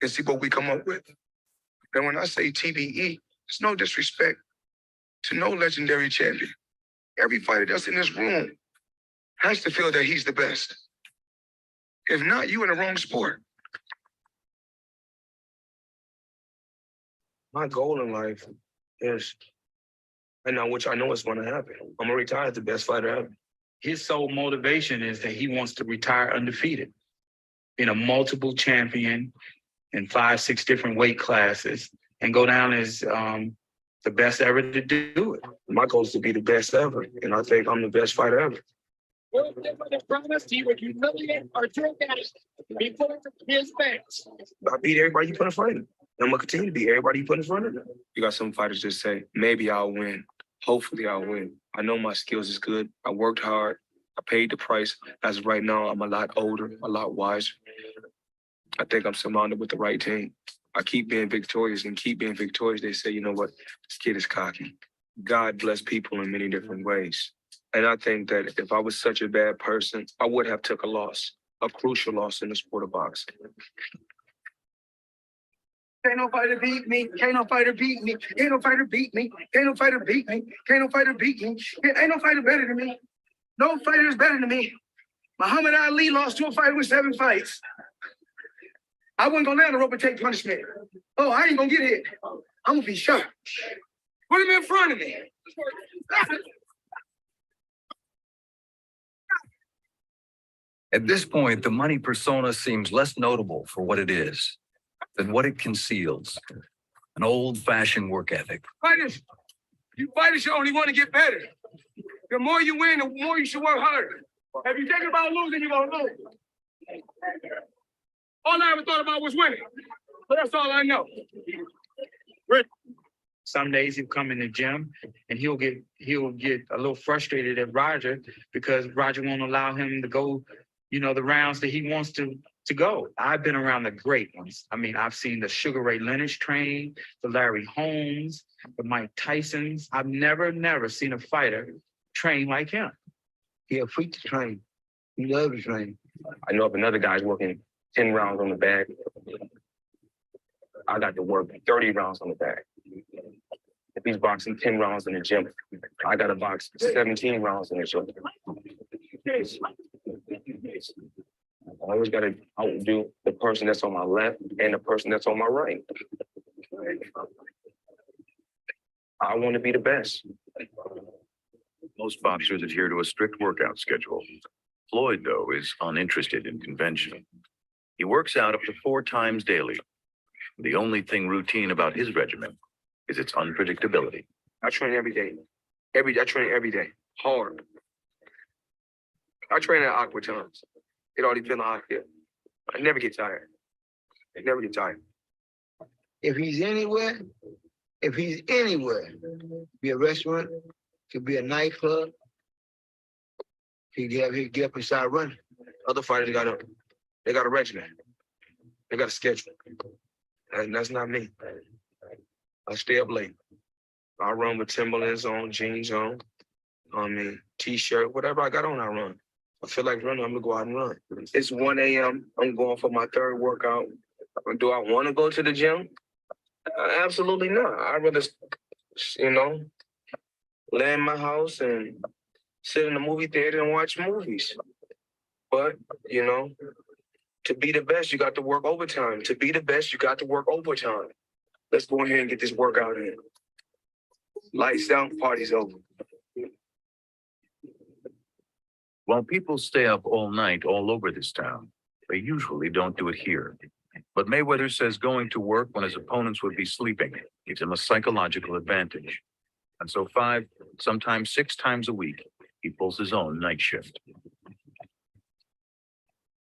and see what we come up with. And when I say TBE, it's no disrespect to no legendary champion. Every fighter that's in this room has to feel that he's the best. If not, you in the wrong sport. My goal in life is, which I know is going to happen, I'm going to retire as the best fighter ever. His sole motivation is that he wants to retire undefeated, being a multiple champion in 5, 6 different weight classes, and go down as the best ever to do it. My goal is to be the best ever, and I think I'm the best fighter ever. Will the promise he would humiliate or drink at before his fans? I beat everybody you put in front of me. I'm going to continue to beat everybody you put in front of me. You got some fighters that say, maybe I'll win. Hopefully I'll win. I know my skills is good. I worked hard. I paid the price. As of right now, I'm a lot older, a lot wiser. I think I'm surrounded with the right team. I keep being victorious and keep being victorious. They say, you know what, this kid is cocky. God bless people in many different ways. And I think that if I was such a bad person, I would have took a loss, a crucial loss in the sport of boxing. Ain't no fighter beat me. Ain't no fighter beat me. Ain't no fighter beat me. Ain't no fighter beat me. Ain't no fighter beat me. Ain't no fighter better than me. No fighter is better than me. Muhammad Ali lost to a fighter with 7 fights. I wasn't gonna land a rope and take punishment. Oh, I ain't gonna get hit. I'm gonna be shot. Put him in front of me. At this point, the money persona seems less notable for what it is than what it conceals. An old-fashioned work ethic. You fighters should only want to get better. The more you win, the more you should work harder. If you think about losing, you're gonna lose. All I ever thought about was winning. But that's all I know. Some days he'll come in the gym and he'll get a little frustrated at Roger because Roger won't allow him to go, the rounds that he wants to go. I've been around the great ones. I mean, I've seen the Sugar Ray Leonard train, the Larry Holmes, the Mike Tysons. I've never seen a fighter train like him. He a freak to train. He loves to train. I know if another guy's working 10 rounds on the bag, I got to work 30 rounds on the bag. If he's boxing 10 rounds in the gym, I got to box 17 rounds in the gym. I always got to outdo the person that's on my left and the person that's on my right. I want to be the best. Most boxers adhere to a strict workout schedule. Floyd, though, is uninterested in convention. He works out up to 4 times daily. The only thing routine about his regimen is its unpredictability. I train every day. I train every day. Hard. I train at awkward times. It all depends on how I feel. I never get tired. I never get tired. If he's anywhere, be a restaurant, could be a nightclub, he'd get up and start running. Other fighters got a regimen. They got a schedule. And that's not me. I stay up late. I run with Timberlands on, jeans on, t-shirt, whatever I got on, I run. I feel like running, I'm gonna go out and run. It's 1 a.m., I'm going for my 3rd workout. Do I wanna go to the gym? Absolutely not. I'd rather, lay in my house and sit in the movie theater and watch movies. But, to be the best, you got to work overtime. To be the best, you got to work overtime. Let's go ahead and get this workout in. Lights down, party's over. While people stay up all night all over this town, they usually don't do it here. But Mayweather says going to work when his opponents would be sleeping gives him a psychological advantage. And so 5, sometimes 6 times a week, he pulls his own night shift.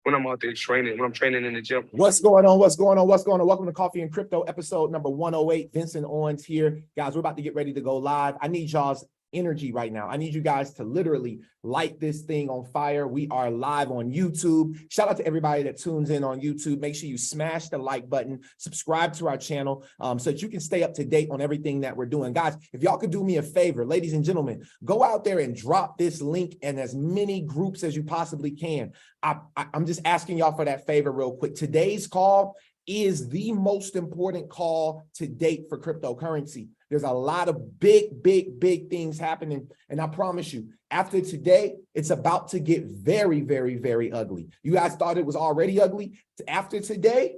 When I'm out there training, when I'm training in the gym. What's going on? Welcome to Coffee and Crypto, episode number 108. Vincent Owens here. Guys, we're about to get ready to go live. I need y'all's energy right now. I need you guys to literally light this thing on fire. We are live on YouTube. Shout out to everybody that tunes in on YouTube. Make sure you smash the like button, subscribe to our channel so that you can stay up to date on everything that we're doing. Guys, if y'all could do me a favor, ladies and gentlemen, go out there and drop this link in as many groups as you possibly can. I'm just asking y'all for that favor real quick. Today's call is the most important call to date for cryptocurrency. There's a lot of big things happening. And I promise you, after today, it's about to get very, very ugly. You guys thought it was already ugly. After today,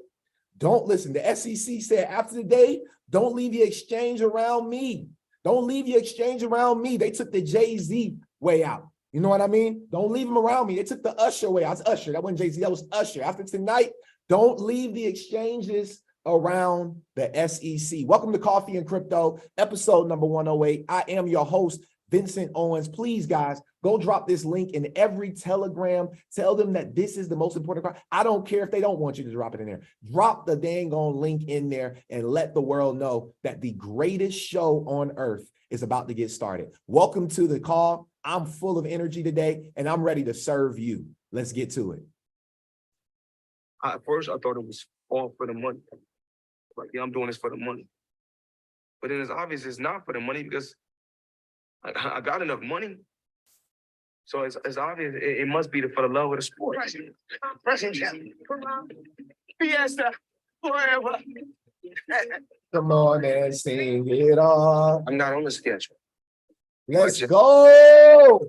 don't listen. The SEC said after today, don't leave your exchange around me. Don't leave your exchange around me. They took the Jay-Z way out. You know what I mean? Don't leave them around me. They took the Usher way out. It's Usher. That wasn't Jay-Z. That was Usher. After tonight, don't leave the exchanges around the SEC. Welcome to Coffee and Crypto, episode number 108. I am your host, Vincent Owens. Please, guys, go drop this link in every Telegram. Tell them that this is the most important part. I don't care if they don't want you to drop it in there. Drop the dang on link in there and let the world know that the greatest show on earth is about to get started. Welcome to the call. I'm full of energy today, and I'm ready to serve you. Let's get to it. At first, I thought it was all for the money. Like, yeah, I'm doing this for the money. But then it's obvious it's not for the money because I got enough money. So it's obvious it must be for the love of the sport. President, Fiesta, forever. Come on and sing it all. I'm not on the schedule. Let's go.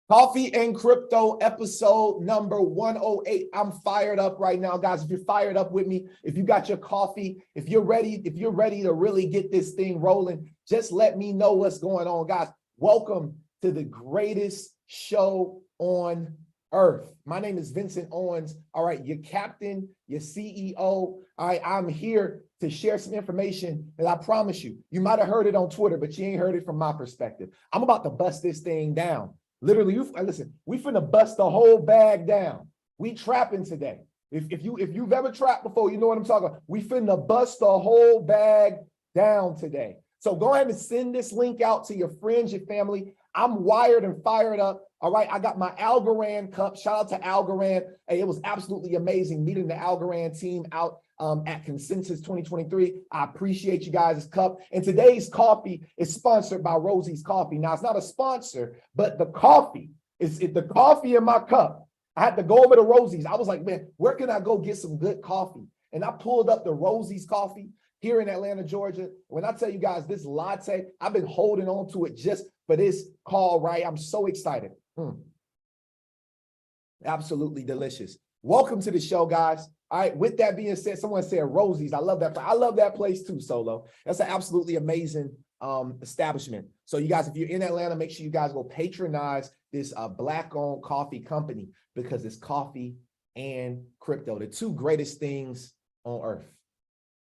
Coffee and Crypto episode number 108. I'm fired up right now, guys. If you're fired up with me, if you got your coffee, if you're ready to really get this thing rolling, just let me know what's going on, guys. Welcome to the greatest show on earth. My name is Vincent Owens. All right, your captain, your CEO. All right, I'm here to share some information that I promise you, you might have heard it on Twitter, but you ain't heard it from my perspective. I'm about to bust this thing down. Literally, listen, we finna bust the whole bag down. We trapping today. If you've ever trapped before, you know what I'm talking about. We finna bust the whole bag down today. So go ahead and send this link out to your friends, your family. I'm wired and fired up. All right, I got my Algorand cup. Shout out to Algorand. Hey, it was absolutely amazing meeting the Algorand team out at Consensus 2023. I appreciate you guys' cup. And today's coffee is sponsored by Rosie's Coffee. Now, it's not a sponsor, but the coffee is the coffee in my cup. I had to go over to Rosie's. I was like, man, where can I go get some good coffee? And I pulled up the Rosie's Coffee here in Atlanta, Georgia. When I tell you guys this latte, I've been holding on to it just for this call, right? I'm so excited. Absolutely delicious. Welcome to the show, guys. All right, with that being said, someone said Rosie's. I love that. I love that place too, Solo. That's an absolutely amazing establishment. So you guys, if you're in Atlanta, make sure you guys go patronize this Black-owned coffee company because it's coffee and crypto, the two greatest things on earth.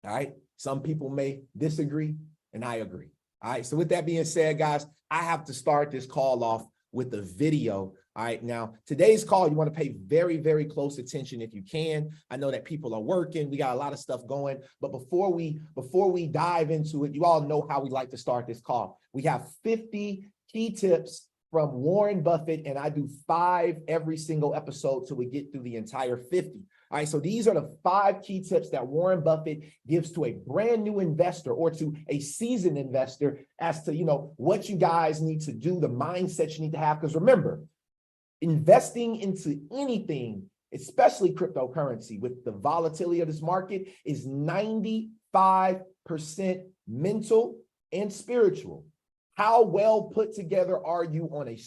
All right, some people may disagree, and I agree. All right, so with that being said, guys, I have to start this call off with a video. All right, now today's call, you want to pay very close attention if you can. I know that people are working. We got a lot of stuff going, but before we dive into it, you all know how we like to start this call. We have 50 key tips from Warren Buffett, and I do 5 every single episode till we get through the entire 50. All right, so these are the 5 key tips that Warren Buffett gives to a brand new investor or to a seasoned investor as to, what you guys need to do, the mindset you need to have. Because remember, investing into anything, especially cryptocurrency, with the volatility of this market, is 95% mental and spiritual. How well put together are you on a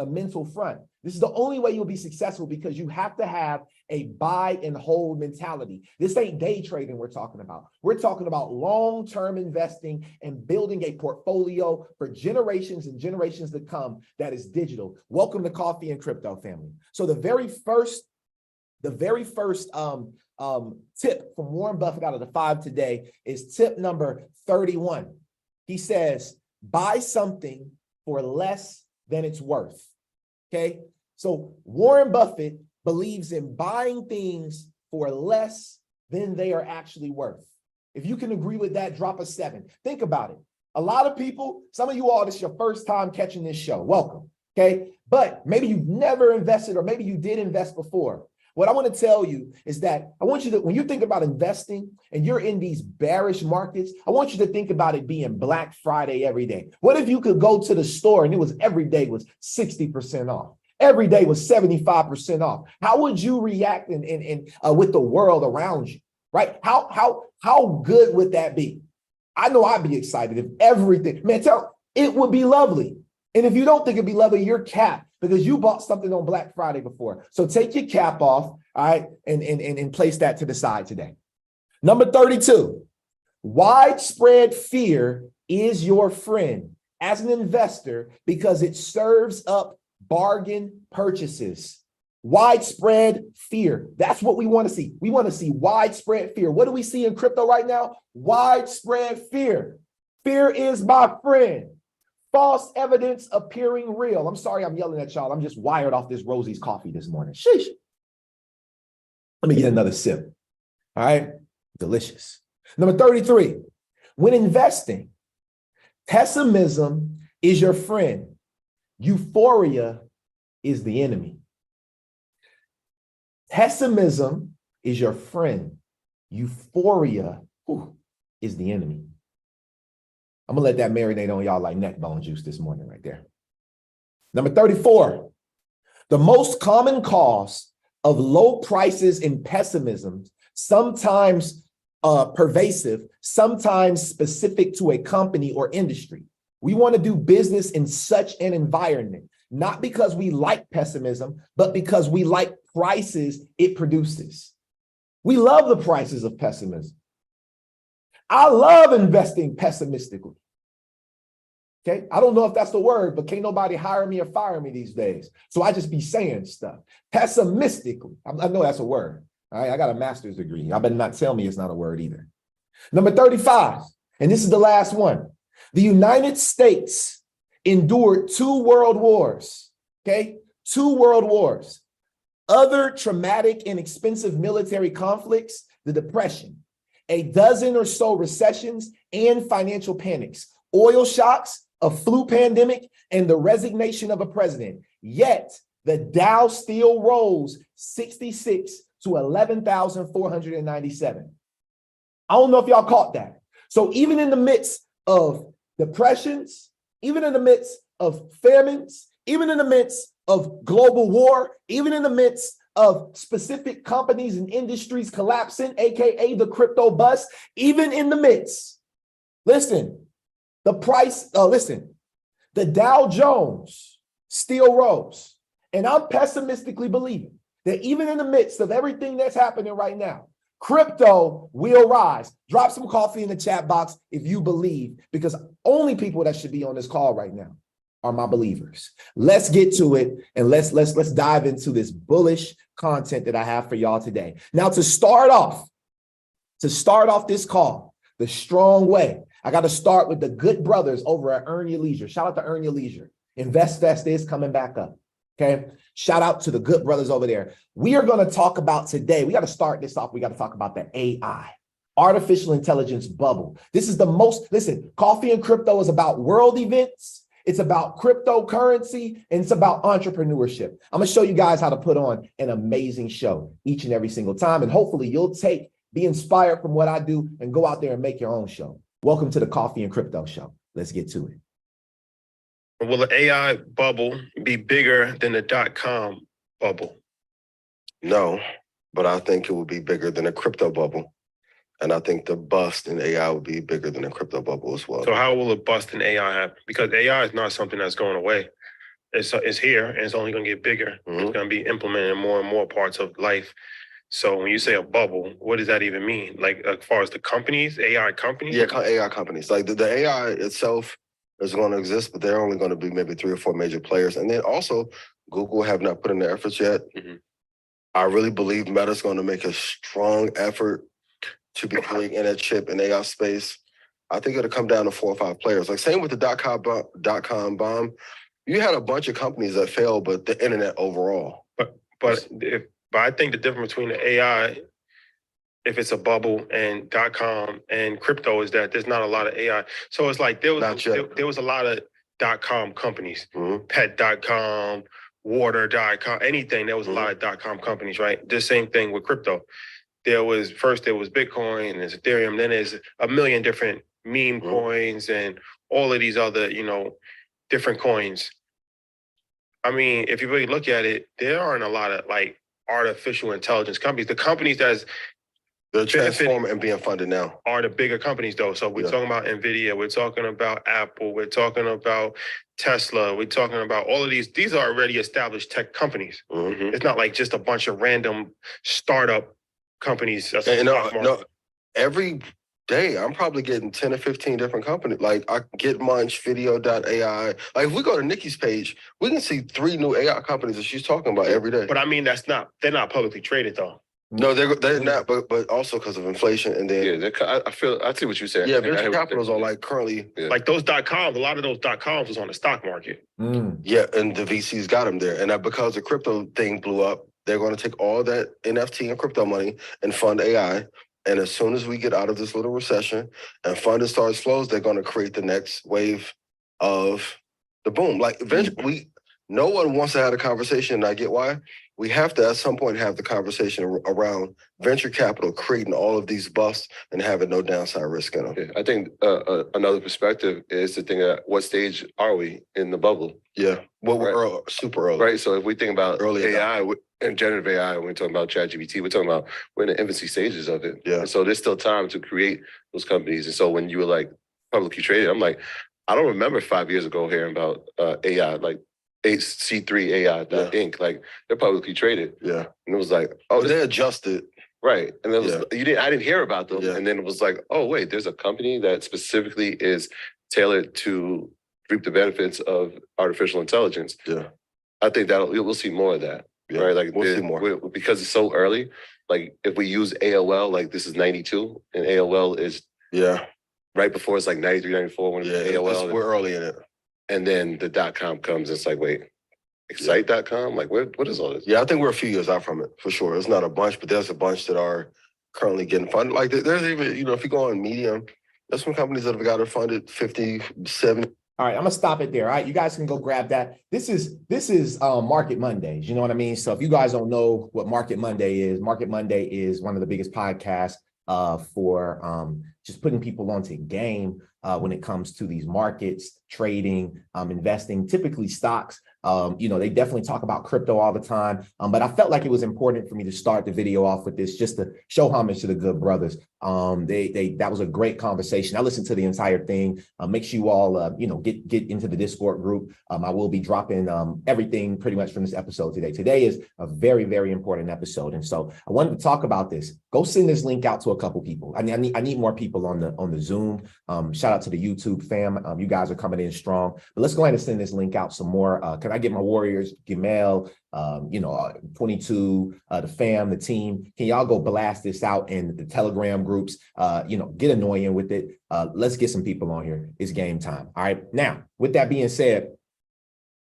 mental front? This is the only way you'll be successful because you have to have a buy and hold mentality. This ain't day trading we're talking about. We're talking about long-term investing and building a portfolio for generations and generations to come that is digital. Welcome to Coffee and Crypto, family. So the very first tip from Warren Buffett out of the 5 today is tip number 31. He says, buy something for less than it's worth. Okay. So Warren Buffett believes in buying things for less than they are actually worth. If you can agree with that, drop a 7. Think about it. A lot of people, some of you all, this is your first time catching this show. Welcome. Okay. But maybe you've never invested, or maybe you did invest before. What I want to tell you is that I want you to, when you think about investing and you're in these bearish markets, I want you to think about it being Black Friday every day. What if you could go to the store and every day was 60% off? Every day was 75% off. How would you react with the world around you, right? How good would that be? I know I'd be excited if everything, man, it would be lovely. And if you don't think it'd be lovely, you're capped because you bought something on Black Friday before. So take your cap off, all right, and place that to the side today. Number 32, widespread fear is your friend as an investor because it serves up bargain purchases. Widespread fear. That's what we want to see. We want to see widespread fear. What do we see in crypto right now? Widespread fear. Fear is my friend. False evidence appearing real. I'm sorry I'm yelling at y'all. I'm just wired off this Rosie's coffee this morning. Sheesh. Let me get another sip. All right. Delicious. Number 33. When investing, pessimism is your friend. Euphoria is the enemy. Pessimism is your friend. Euphoria is the enemy. I'm gonna let that marinate on y'all like neck bone juice this morning right there. Number 34, the most common cause of low prices and pessimism, sometimes pervasive, sometimes specific to a company or industry. We want to do business in such an environment, not because we like pessimism, but because we like prices it produces. We love the prices of pessimism. I love investing pessimistically. Okay, I don't know if that's the word, but can't nobody hire me or fire me these days. So I just be saying stuff pessimistically. I know that's a word. All right, I got a master's degree. Y'all better not tell me it's not a word either. Number 35, and this is the last one. The United States endured 2 world wars. Okay, 2 world wars. Other traumatic and expensive military conflicts, the Depression, a dozen or so recessions and financial panics, oil shocks, a flu pandemic, and the resignation of a president. Yet the Dow still rose 66 to 11,497. I don't know if y'all caught that. So even in the midst of depressions, even in the midst of famines, even in the midst of global war, even in the midst of specific companies and industries collapsing, AKA the crypto bust, even in the midst, the Dow Jones still rose. And I'm pessimistically believing that even in the midst of everything that's happening right now, crypto will rise. Drop some coffee in the chat box if you believe, because only people that should be on this call right now are my believers. Let's get to it and let's dive into this bullish content that I have for y'all today. Now, to start off this call the strong way, I got to start with the good brothers over at Earn Your Leisure. Shout out to Earn Your Leisure. Invest Fest is coming back up. Okay. Shout out to the good brothers over there. We are going to talk about today. We got to start this off. We got to talk about the AI, artificial intelligence bubble. This is the most, Coffee and Crypto is about world events. It's about cryptocurrency, and it's about entrepreneurship. I'm going to show you guys how to put on an amazing show each and every single time. And hopefully you'll be inspired from what I do and go out there and make your own show. Welcome to the Coffee and Crypto Show. Let's get to it. Will the AI bubble be bigger than the .com bubble? No, but I think it will be bigger than a crypto bubble. And I think the bust in AI will be bigger than a crypto bubble as well. So how will a bust in AI happen? Because AI is not something that's going away. It's here and it's only going to get bigger. Mm-hmm. It's going to be implemented in more and more parts of life. So when you say a bubble, what does that even mean? Like as far as the companies, AI companies? Yeah, AI companies. Like the AI itself is going to exist, but they're only going to be maybe 3 or 4 major players. And then also Google have not put in their efforts yet. Mm-hmm. I really believe Meta's going to make a strong effort to be big in that chip and AI space. I think it'll come down to 4 or 5 players. Like same with the .com bomb. You had a bunch of companies that failed, but the internet overall. But I think the difference between the AI, if it's a bubble, and .com and crypto is that there's not a lot of AI. So it's like there was a lot of .com companies, Mm-hmm. pet.com, water.com, anything. There was a lot of .com companies, right? The same thing with crypto. There was Bitcoin, and there's Ethereum, then there's a million different meme coins and all of these other, different coins. I mean, if you really look at it, there aren't a lot of like artificial intelligence companies. The companies they're transforming and being funded now are the bigger companies though. So we're talking about Nvidia, we're talking about Apple, we're talking about Tesla, we're talking about all of these. These are already established tech companies. Mm-hmm. It's not like just a bunch of random startup companies. That's no, every day I'm probably getting 10 or 15 different companies. Like I get Munch, Video.ai. Like if we go to Nikki's page, we can see 3 new AI companies that she's talking about every day. But I mean, they're not publicly traded though. No, they're not, but also because of inflation and then I see what you're saying. yeah, venture capitals are like currently like those .coms. A lot of those .coms was on the stock market. Yeah, and the VCs got them there, and that because the crypto thing blew up, they're going to take all that NFT and crypto money and fund AI. And as soon as we get out of this little recession and funding starts flows, they're going to create the next wave of the boom. Like eventually, no one wants to have a conversation, and I get why. We have to at some point have the conversation around venture capital creating all of these busts and having no downside risk in them. Yeah, I think another perspective is to think at what stage are we in the bubble? Yeah, well, we're super early. Right, so if we think about AI and generative AI, when we're talking about ChatGPT, we're talking about we're in the infancy stages of it. Yeah. And so there's still time to create those companies. And so when you were like publicly traded, I'm like, I don't remember 5 years ago hearing about AI, like C3 AI Inc. Like they're publicly traded. Yeah. And it was like, oh, they adjusted. Right. And it was I didn't hear about them. Yeah. And then it was like, oh wait, there's a company that specifically is tailored to reap the benefits of artificial intelligence. Yeah. I think we'll see more of that. Yeah. Right. Like we'll see more. Because it's so early. Like if we use AOL, like this is 92 and AOL is right before it's like 93, 94 when AOL. We're early in it. And then the .com comes, it's like, wait, Excite.com? Like, what is all this? Yeah, I think we're a few years out from it, for sure. It's not a bunch, but there's a bunch that are currently getting funded. Like, there's even, if you go on Medium, there's some companies that have got it funded 50, 70. All right, I'm gonna stop it there. All right, you guys can go grab that. This is Market Mondays. You know what I mean? So if you guys don't know what Market Monday is one of the biggest podcasts for just putting people onto game when it comes to these markets, trading, investing, typically stocks. They definitely talk about crypto all the time, but I felt like it was important for me to start the video off with this just to show homage to the good brothers. That was a great conversation. I listened to the entire thing. Make sure you all, get into the Discord group. I will be dropping everything pretty much from this episode today. Today is a very, very important episode, and so I wanted to talk about this. Go send this link out to a couple people. I need more people on the Zoom. Shout out to the YouTube fam. You guys are coming in strong. But let's go ahead and send this link out some more. Can I get my warriors, Gamel, 22, the fam, the team? Can y'all go blast this out in the Telegram groups? Get annoying with it. Let's get some people on here. It's game time. All right. Now, with that being said,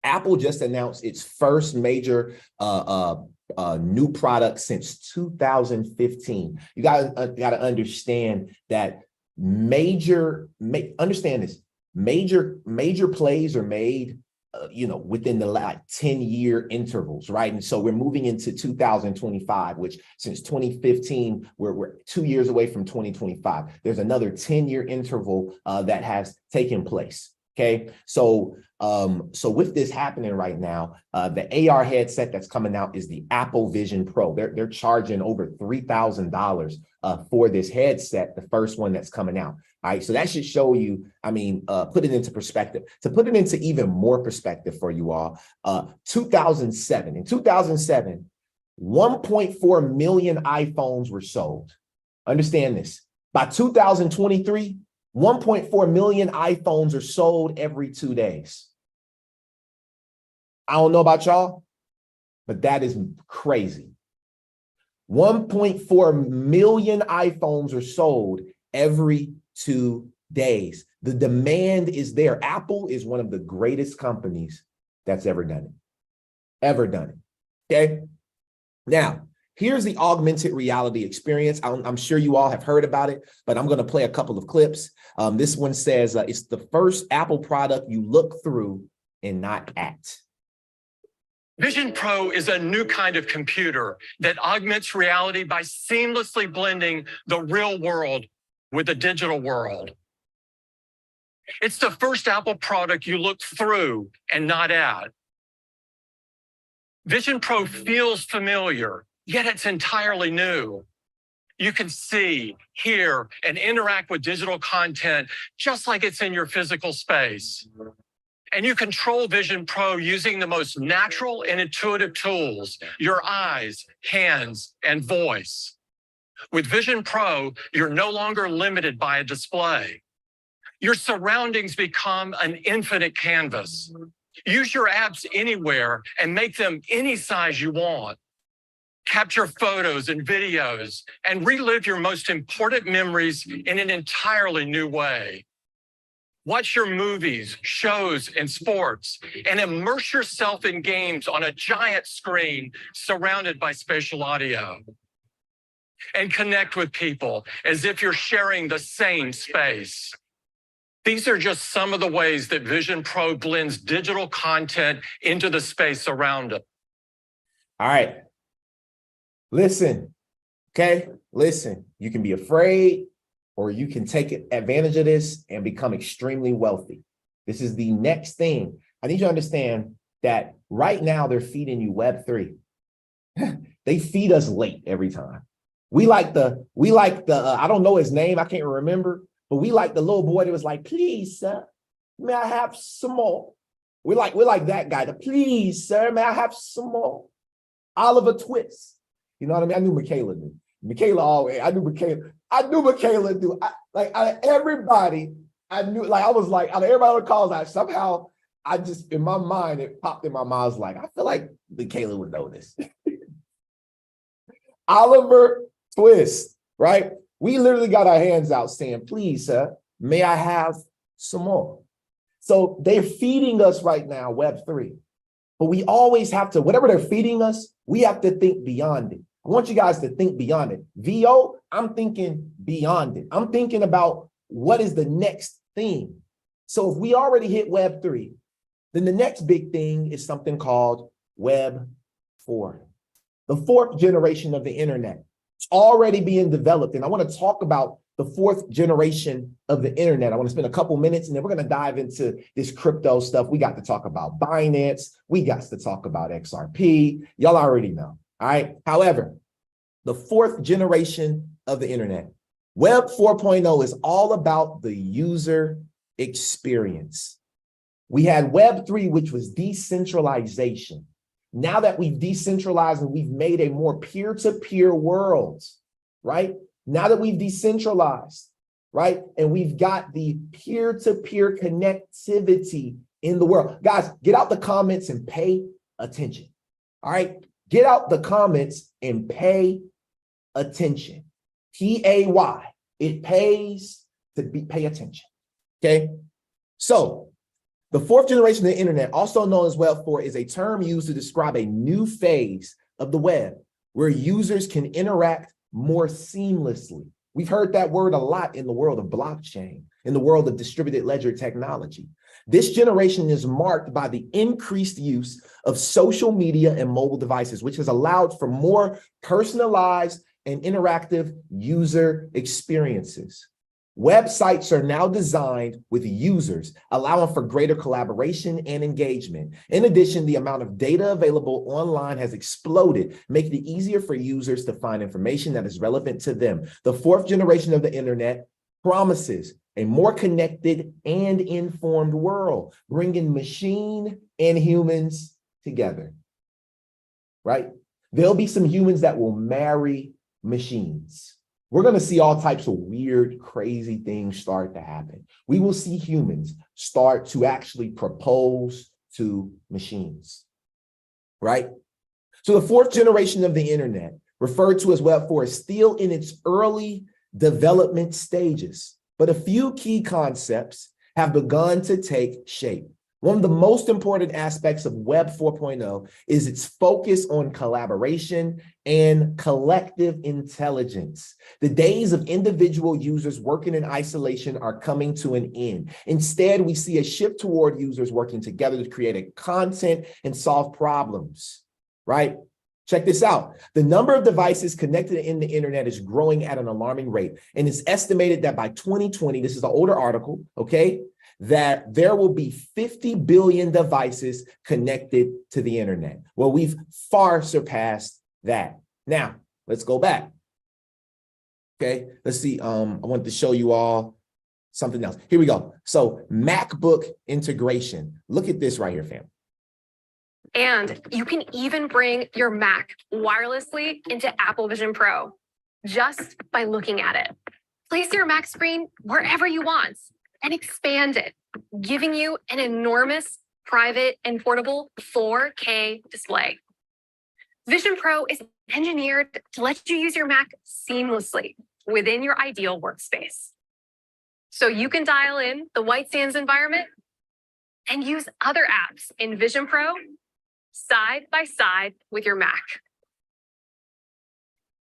Apple just announced its first major new product since 2015. You gotta understand that understand this. Major plays are made within the 10-year intervals, right? And so we're moving into 2025, which since 2015, we're 2 years away from 2025. There's another 10-year interval that has taken place. Okay, so with this happening right now, the AR headset that's coming out is the Apple Vision Pro. They're charging over $3,000 for this headset, the first one that's coming out. All right, so that should show you, put it into perspective. To put it into even more perspective for you all, 2007, 1.4 million iPhones were sold. Understand this. By 2023, 1.4 million iPhones are sold every 2 days. I don't know about y'all, but that is crazy. 1.4 million iPhones are sold every 2 days. The demand is there. Apple is one of the greatest companies that's ever done it. Okay. Now, here's the augmented reality experience. I'm sure you all have heard about it, but I'm going to play a couple of clips. This one says it's the first Apple product you look through and not at. Vision Pro is a new kind of computer that augments reality by seamlessly blending the real world with the digital world. It's the first Apple product you look through and not at. Vision Pro feels familiar, yet it's entirely new. You can see, hear, and interact with digital content just like it's in your physical space. And you control Vision Pro using the most natural and intuitive tools, your eyes, hands, and voice. With Vision Pro, you're no longer limited by a display. Your surroundings become an infinite canvas. Use your apps anywhere and make them any size you want. Capture photos and videos and relive your most important memories in an entirely new way. Watch your movies, shows, and sports, and immerse yourself in games on a giant screen surrounded by spatial audio. And connect with people as if you're sharing the same space. These are just some of the ways that Vision Pro blends digital content into the space around it. All right. Listen, okay? Listen, you can be afraid or you can take advantage of this and become extremely wealthy. This is the next thing. I need you to understand that right now they're feeding you Web3. They feed us late every time. We like the I don't know his name, I can't remember, but we like the little boy that was like, please, sir, may I have some more? We're like that guy, please, sir, may I have some more? Oliver Twist. You know what I mean? I knew Michaela knew. Michaela always, I knew Michaela knew. Out of everybody, I knew, like, I was like, out of everybody on the calls, somehow, I just, in my mind, it popped in my mind. I was like, I feel like Michaela would know this. Oliver Twist, right? We literally got our hands out saying, please, sir, may I have some more? So they're feeding us right now, Web3. But we always have to, whatever they're feeding us, we have to think beyond it. I want you guys to think beyond it. VO, I'm thinking beyond it. I'm thinking about what is the next thing. So if we already hit Web3, then the next big thing is something called Web 4, the fourth generation of the internet. It's already being developed. And I want to talk about the fourth generation of the internet. I want to spend a couple minutes and then we're going to dive into this crypto stuff. We got to talk about Binance. We got to talk about XRP. Y'all already know. All right. However, the fourth generation of the internet, Web 4.0 is all about the user experience. We had Web 3, which was decentralization. Now that we've decentralized and we've made a more peer-to-peer world, right? Now that we've decentralized, right? And we've got the peer-to-peer connectivity in the world. Guys, get out the comments and pay attention. All right? Get out the comments and pay attention. P-A-Y. It pays to pay attention. Okay? So the fourth generation of the internet, also known as Web 4, is a term used to describe a new phase of the web where users can interact more seamlessly. We've heard that word a lot in the world of blockchain, in the world of distributed ledger technology. This generation is marked by the increased use of social media and mobile devices, which has allowed for more personalized and interactive user experiences. Websites are now designed with users, allowing for greater collaboration and engagement. In addition, the amount of data available online has exploded, making it easier for users to find information that is relevant to them. The fourth generation of the internet promises a more connected and informed world, bringing machine and humans together, right? There'll be some humans that will marry machines. We're going to see all types of weird, crazy things start to happen. We will see humans start to actually propose to machines, right? So the fourth generation of the internet, referred to as Web 4, is still in its early development stages, but a few key concepts have begun to take shape. One of the most important aspects of Web 4.0 is its focus on collaboration and collective intelligence. The days of individual users working in isolation are coming to an end. Instead, we see a shift toward users working together to create a content and solve problems, right? Check this out. The number of devices connected in the internet is growing at an alarming rate. And it's estimated that by 2020, this is an older article, okay? that there will be 50 billion devices connected to the internet. Well, we've far surpassed that. Now, let's go back. Okay, let's see. I want to show you all something else. Here we go. So MacBook integration. Look at this right here, fam. And you can even bring your Mac wirelessly into Apple Vision Pro just by looking at it. Place your Mac screen wherever you want and expand it, giving you an enormous private and portable 4K display. Vision Pro is engineered to let you use your Mac seamlessly within your ideal workspace. So you can dial in the White Sands environment and use other apps in Vision Pro side by side with your Mac.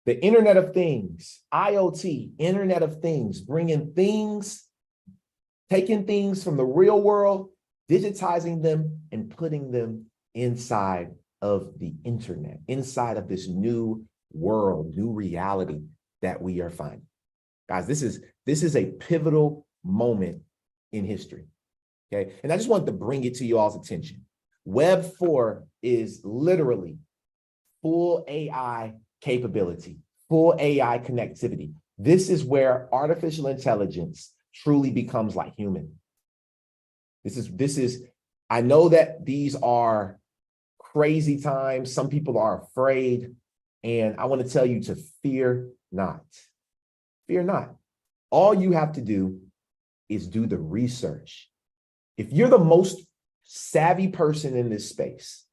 The Internet of Things, IoT, Internet of Things, bringing things, taking things from the real world, digitizing them, and putting them inside of the internet, inside of this new world, new reality that we are finding. Guys, this is a pivotal moment in history, okay? And I just wanted to bring it to you all's attention. Web 4 is literally full AI capability, full AI connectivity. This is where artificial intelligence truly becomes like human. This is, I know that these are crazy times. Some people are afraid, and I want to tell you to fear not. Fear not. All you have to do is do the research. If you're the most savvy person in this space,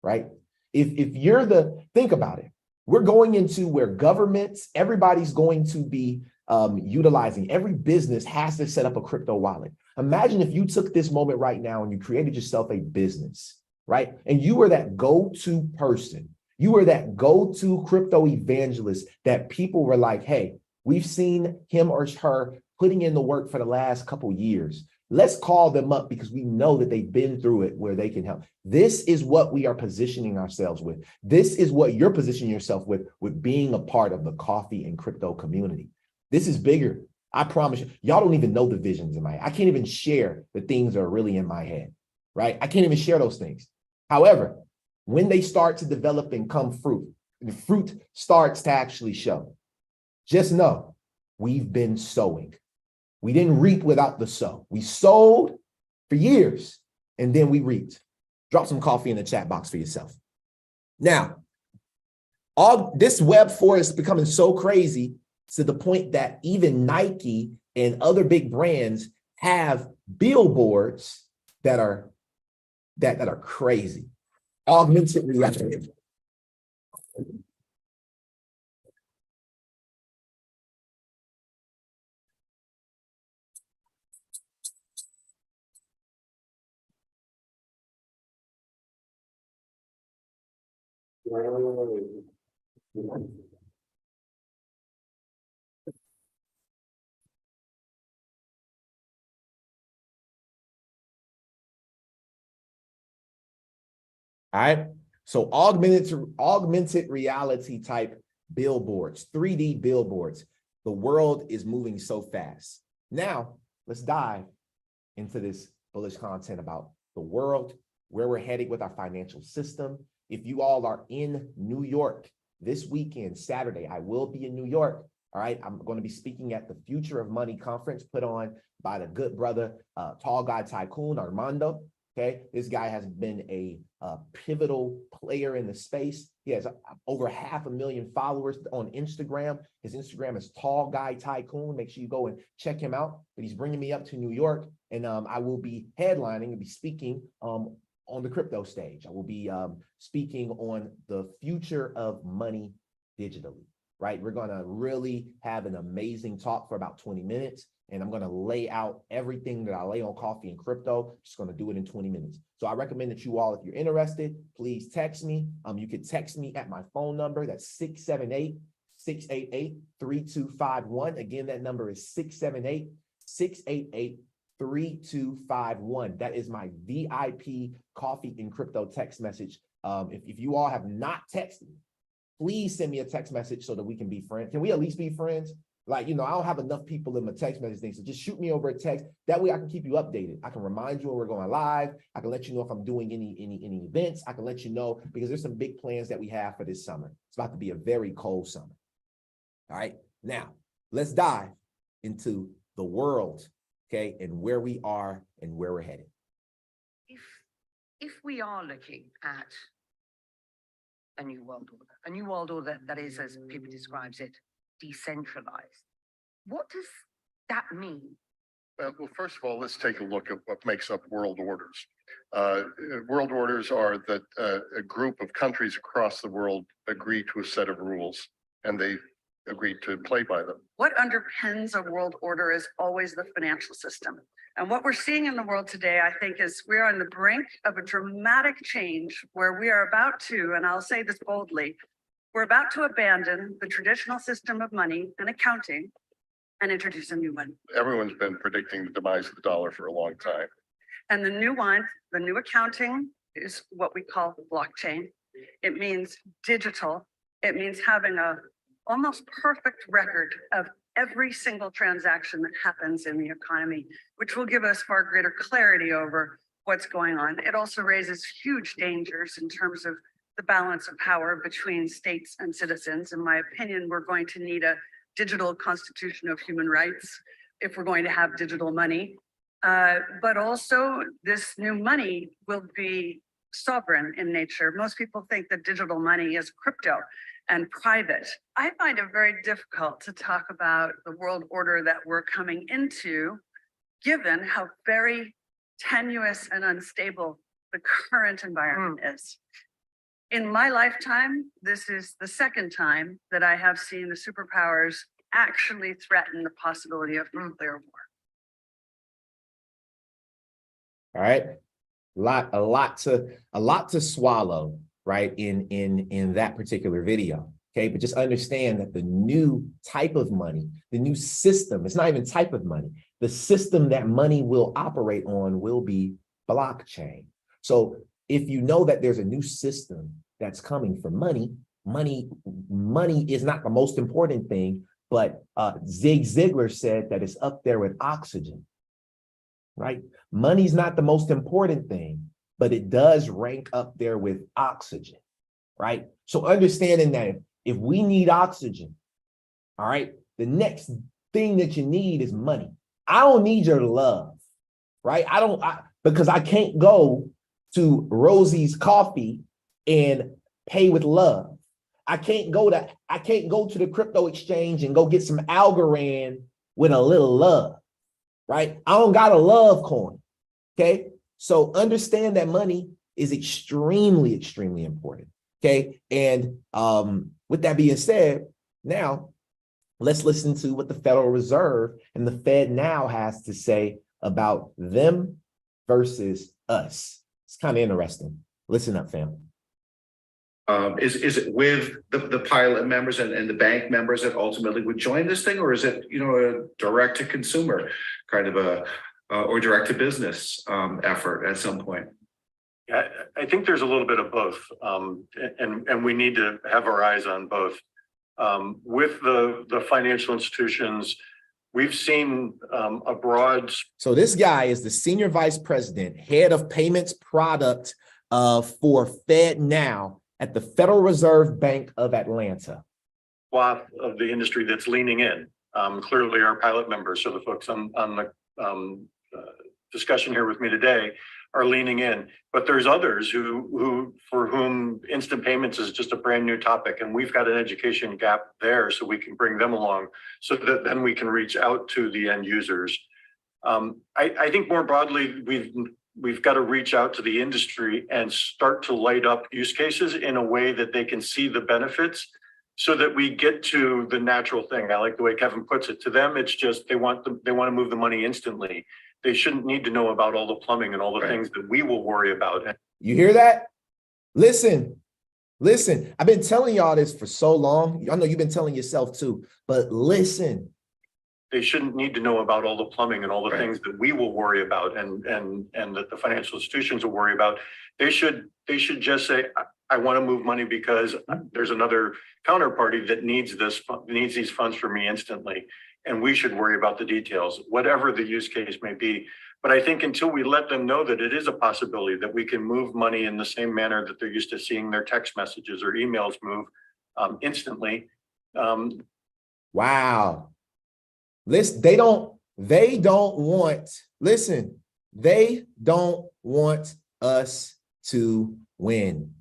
right? If you're think about it. We're going into where governments, everybody's going to be utilizing, every business has to set up a crypto wallet. Imagine if you took this moment right now and you created yourself a business, right? And you were that go-to person. You were that go-to crypto evangelist that people were like, hey, we've seen him or her putting in the work for the last couple years. Let's call them up because we know that they've been through it where they can help. This is what we are positioning ourselves with. This is what you're positioning yourself with being a part of the coffee and crypto community. This is bigger. I promise you, y'all don't even know the visions in my head. I can't even share the things that are really in my head, right? I can't even share those things. However, when they start to develop and come fruit, the fruit starts to actually show. Just know we've been sowing. We didn't reap without the sow. We sowed for years and then we reaped. Drop some coffee in the chat box for yourself. Now, all this Web 4 is becoming so crazy to the point that even Nike and other big brands have billboards that are crazy. Augmented reality. All right. So augmented reality type billboards, 3D billboards. The world is moving so fast. Now, let's dive into this bullish content about the world, where we're headed with our financial system. If you all are in New York this weekend, Saturday, I will be in New York. All right. I'm going to be speaking at the Future of Money conference put on by the good brother, Tall Guy Tycoon Armando. Okay, this guy has been a pivotal player in the space. He has over 500,000 followers on Instagram. His Instagram is Tall Guy Tycoon. Make sure you go and check him out. But he's bringing me up to New York, and I will be headlining and be speaking on the crypto stage. I will be speaking on the future of money digitally. Right, we're going to really have an amazing talk for about 20 minutes. And I'm going to lay out everything that I lay on coffee and crypto. Just going to do it in 20 minutes. So I recommend that you all, if you're interested, please text me. You can text me at my phone number. That's 678-688-3251. Again, that number is 678-688-3251. That is my VIP coffee and crypto text message. If you all have not texted me, please send me a text message so that we can be friends. Can we at least be friends? Like, I don't have enough people in my text message thing. So just shoot me over a text. That way I can keep you updated. I can remind you when we're going live. I can let you know if I'm doing any events. I can let you know because there's some big plans that we have for this summer. It's about to be a very cold summer. All right. Now let's dive into the world, okay, and where we are and where we're headed. If we are looking at a new world order that is, as Pippa describes it, decentralized, what does that mean? Well, first of all, let's take a look at what makes up world orders. World orders are that a group of countries across the world agree to a set of rules, and they agree to play by them. What underpins a world order is always the financial system. And what we're seeing in the world today, I think, is we're on the brink of a dramatic change where we are about to, and I'll say this boldly, we're about to abandon the traditional system of money and accounting and introduce a new one. Everyone's been predicting the demise of the dollar for a long time. And the new one, the new accounting, is what we call blockchain. It means digital. It means having a almost perfect record of every single transaction that happens in the economy, which will give us far greater clarity over what's going on. It also raises huge dangers in terms of the balance of power between states and citizens. In my opinion, we're going to need a digital constitution of human rights if we're going to have digital money. But also this new money will be sovereign in nature. Most people think that digital money is crypto and private. I find it very difficult to talk about the world order that we're coming into, given how very tenuous and unstable the current environment is. In my lifetime, this is the second time that I have seen the superpowers actually threaten the possibility of nuclear war. All right. A lot to swallow, right, in that particular video. Okay, but just understand that the new type of money, the new system, it's not even type of money, the system that money will operate on will be blockchain. So if you know that there's a new system that's coming for money is not the most important thing, but Zig Ziglar said that it's up there with oxygen, right? Money's not the most important thing, but it does rank up there with oxygen, right? So understanding that if we need oxygen, all right, the next thing that you need is money. I don't need your love, right? Because I can't go to Rosie's Coffee and pay with love. I can't go to the crypto exchange and go get some Algorand with a little love, right? I don't got a love coin. Okay. So understand that money is extremely, extremely important. Okay. And with that being said, now let's listen to what the Federal Reserve and the Fed now has to say about them versus us. It's kind of interesting. Listen up, fam. Is it with the pilot members and the bank members that ultimately would join this thing, or is it, a direct to consumer kind of or direct to business effort at some point? I think there's a little bit of both, and we need to have our eyes on both. With the financial institutions, we've seen a broad. So this guy is the senior vice president, head of payments product for FedNow at the Federal Reserve Bank of Atlanta. Swath of the industry that's leaning in. Clearly, our pilot members, so the folks on the discussion here with me today, are leaning in. But there's others who for whom instant payments is just a brand new topic, and we've got an education gap there, so we can bring them along, so that then we can reach out to the end users. I think more broadly, we've got to reach out to the industry and start to light up use cases in a way that they can see the benefits, so that we get to the natural thing. I like the way Kevin puts it. To them, it's just they want to move the money instantly. They shouldn't need to know about all the plumbing and all the things that we will worry about. You hear that? Listen. I've been telling y'all this for so long. I know you've been telling yourself too, but listen. They shouldn't need to know about all the plumbing and all the things that we will worry about and that the financial institutions will worry about. They should just say, I want to move money because there's another counterparty that needs these funds from me instantly. And we should worry about the details, whatever the use case may be. But I think until we let them know that it is a possibility that we can move money in the same manner that they're used to seeing their text messages or emails move instantly. Wow. Listen, they don't want, listen, they don't want us to win.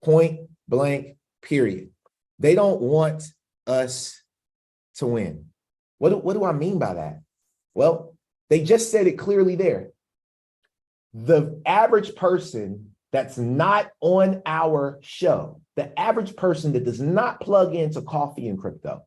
Point blank, period. They don't want us to win. What do I mean by that? Well, they just said it clearly there. The average person that's not on our show, the average person that does not plug into Coffee and Crypto,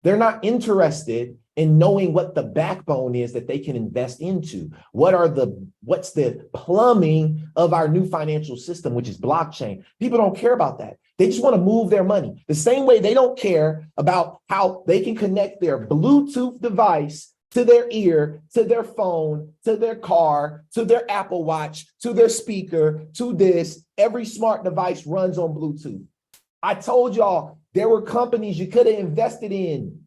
they're not interested in knowing what the backbone is that they can invest into. What's the plumbing of our new financial system, which is blockchain. People don't care about that. They just want to move their money. The same way they don't care about how they can connect their Bluetooth device to their ear, to their phone, to their car, to their Apple Watch, to their speaker, to this. Every smart device runs on Bluetooth. I told y'all there were companies you could have invested in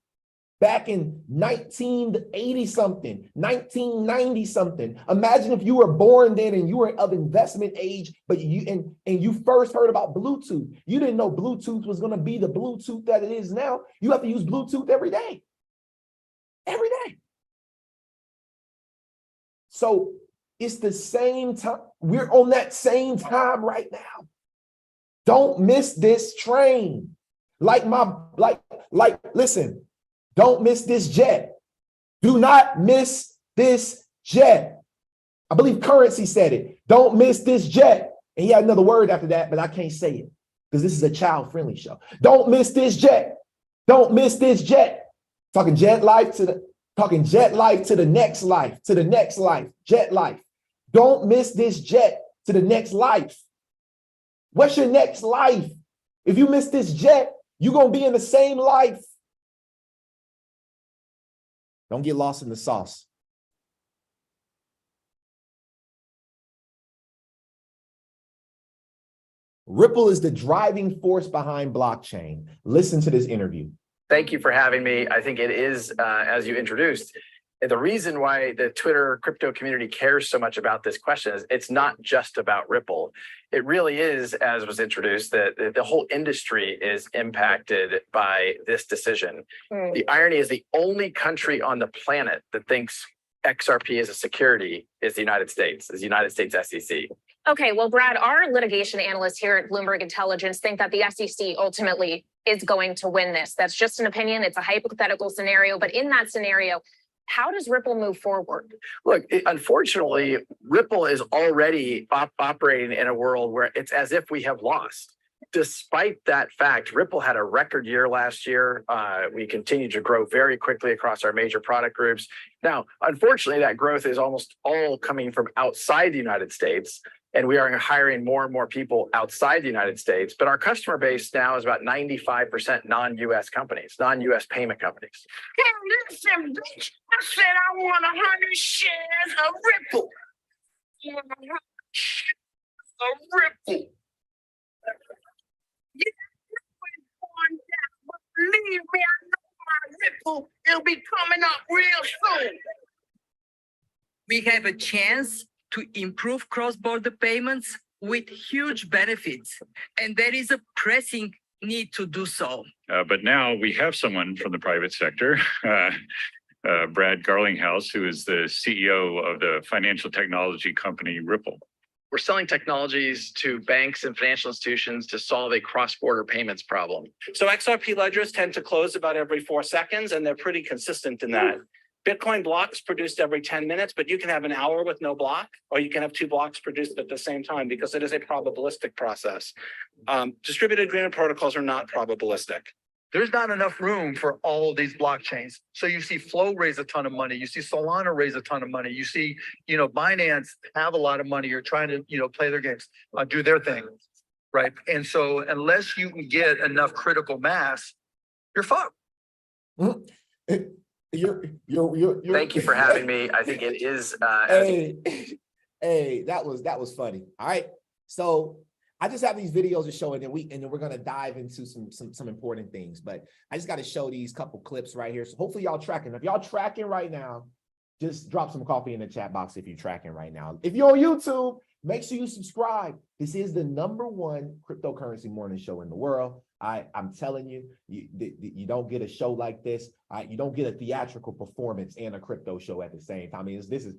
back in 1980 something, 1990 something. Imagine if you were born then and you were of investment age, but you first heard about Bluetooth. You didn't know Bluetooth was going to be the Bluetooth that it is now. You have to use Bluetooth every day. Every day. So it's the same time. We're on that same time right now. Don't miss this train. Listen, don't miss this jet. Do not miss this jet. I believe Currency said it. Don't miss this jet. And he had another word after that, but I can't say it because this is a child-friendly show. Don't miss this jet. Don't miss this jet. Talking jet life to the next life, to the next life, jet life. Don't miss this jet to the next life. What's your next life? If you miss this jet, you're going to be in the same life. Don't get lost in the sauce. Ripple is the driving force behind blockchain. Listen to this interview. Thank you for having me. I think it is, as you introduced, the reason why the Twitter crypto community cares so much about this question is it's not just about Ripple. It really is, as was introduced, that the whole industry is impacted by this decision. The irony is the only country on the planet that thinks XRP is a security is the United States, is the United States SEC. Okay, well, Brad, our litigation analysts here at Bloomberg Intelligence think that the SEC ultimately is going to win this. That's just an opinion. It's a hypothetical scenario. But in that scenario, how does Ripple move forward? Look, unfortunately, Ripple is already operating in a world where it's as if we have lost. Despite that fact, Ripple had a record year last year. We continue to grow very quickly across our major product groups. Now, unfortunately, that growth is almost all coming from outside the United States. And we are hiring more and more people outside the United States. But our customer base now is about 95% non-US companies, non-US payment companies. Hey, listen, bitch. I said I want 100 shares of Ripple. Of Ripple. Yeah, Ripple is going down, but believe me, I know my Ripple. It'll be coming up real soon. We have a chance to improve cross-border payments with huge benefits, and there is a pressing need to do so. But now we have someone from the private sector, Brad Garlinghouse, who is the CEO of the financial technology company Ripple. We're selling technologies to banks and financial institutions to solve a cross-border payments problem. So XRP ledgers tend to close about every 4 seconds, and they're pretty consistent in that. Bitcoin blocks produced every 10 minutes, but you can have an hour with no block, or you can have 2 blocks produced at the same time because it is a probabilistic process. Distributed agreement protocols are not probabilistic. There's not enough room for all of these blockchains. So you see Flow raise a ton of money. You see Solana raise a ton of money. You see, Binance have a lot of money. You're trying to, play their games, do their thing, right? And so unless you can get enough critical mass, you're fucked. Thank you for having me. I think it is. Hey, that was funny. All right. So I just have these videos to show, and then we're gonna dive into some important things. But I just got to show these couple clips right here. So hopefully y'all tracking. If y'all tracking right now, just drop some coffee in the chat box if you're tracking right now. If you're on YouTube, make sure you subscribe. This is the #1 cryptocurrency morning show in the world. I'm telling you, you don't get a show like this. You don't get a theatrical performance and a crypto show at the same time. I mean, this is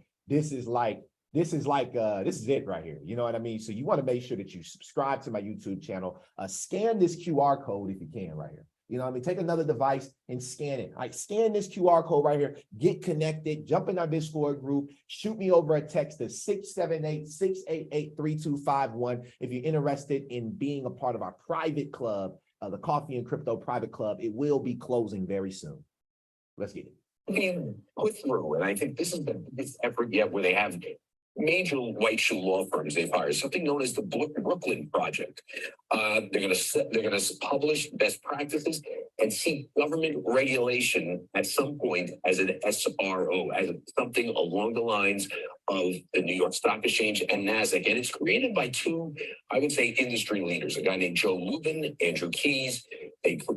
it right here. You know what I mean? So you want to make sure that you subscribe to my YouTube channel. Scan this QR code if you can right here. You know what I mean? Take another device and scan it. All right, scan this QR code right here. Get connected. Jump in our Discord group. Shoot me over a text to 678-688-3251 if you're interested in being a part of our private club, the Coffee and Crypto Private Club. It will be closing very soon. Let's get it. Being put through, and I think this is the biggest effort yet where they have major white shoe law firms they've hired, something known as the Brooklyn Project. They're going to publish best practices and seek government regulation at some point as an SRO, as something along the lines of the New York Stock Exchange and NASDAQ. And it's created by two, I would say, industry leaders, a guy named Joe Lubin, Andrew Keys.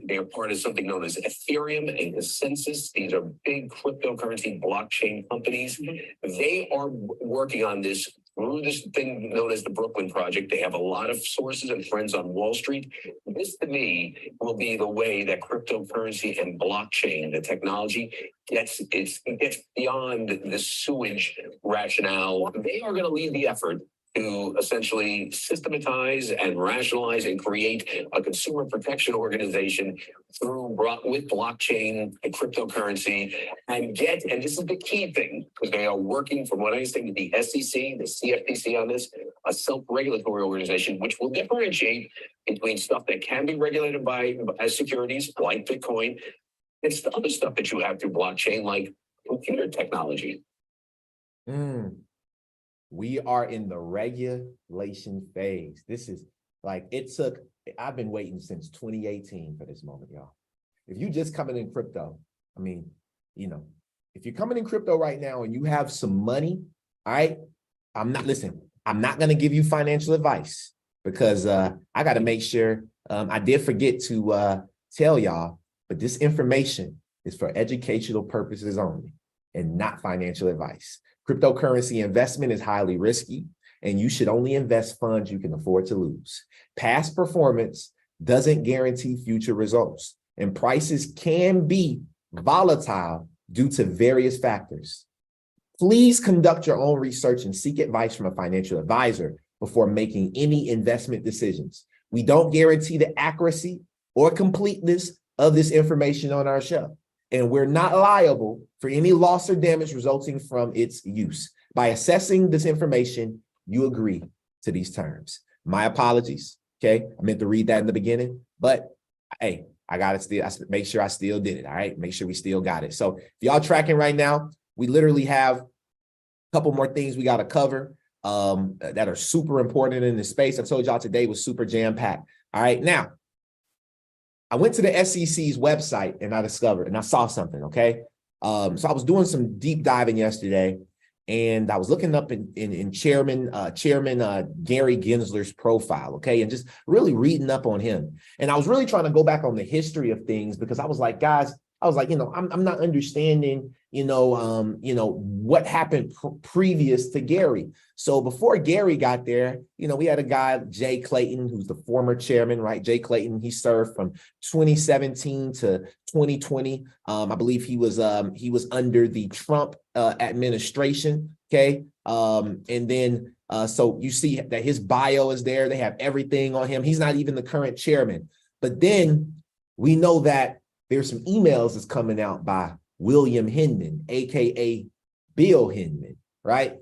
They're part of something known as Ethereum and Consensus. These are big cryptocurrency blockchain companies. They are working on this through this thing known as the Brooklyn Project. They have a lot of sources and friends on Wall Street. This, to me, will be the way that cryptocurrency and blockchain, the technology, gets beyond the sewage rationale. They are going to lead the effort to essentially systematize and rationalize and create a consumer protection organization with blockchain and cryptocurrency and this is the key thing, because they are working, from what I understand, with the SEC, the CFTC on this, a self-regulatory organization, which will differentiate between stuff that can be regulated as securities, like Bitcoin, and the other stuff that you have through blockchain, like computer technology. We are in the regulation phase. This is like, I've been waiting since 2018 for this moment, y'all. If you just coming in crypto, I mean, if you're coming in crypto right now and you have some money, all right, I'm not going to give you financial advice because I got to make sure, I did forget to tell y'all, but this information is for educational purposes only and not financial advice. Cryptocurrency investment is highly risky, and you should only invest funds you can afford to lose. Past performance doesn't guarantee future results, and prices can be volatile due to various factors. Please conduct your own research and seek advice from a financial advisor before making any investment decisions. We don't guarantee the accuracy or completeness of this information on our show, and we're not liable for any loss or damage resulting from its use. By assessing this information, you agree to these terms. My apologies, okay? I meant to read that in the beginning, but hey, I make sure I still did it, all right? Make sure we still got it. So if y'all tracking right now, we literally have a couple more things we got to cover that are super important in this space. I told y'all today was super jam-packed. All right, now, I went to the SEC's website and I saw something, okay? So I was doing some deep diving yesterday, and I was looking up in Chairman Gary Gensler's profile, okay, and just really reading up on him. And I was really trying to go back on the history of things because I was like, guys, I'm not understanding, what happened previous to Gary. So before Gary got there, we had a guy, Jay Clayton, who's the former chairman, right? Jay Clayton, he served from 2017 to 2020. I believe he was under the Trump administration. Okay. And then so you see that his bio is there. They have everything on him. He's not even the current chairman. But then we know that there's some emails that's coming out by William Hinman, aka Bill Hinman, right?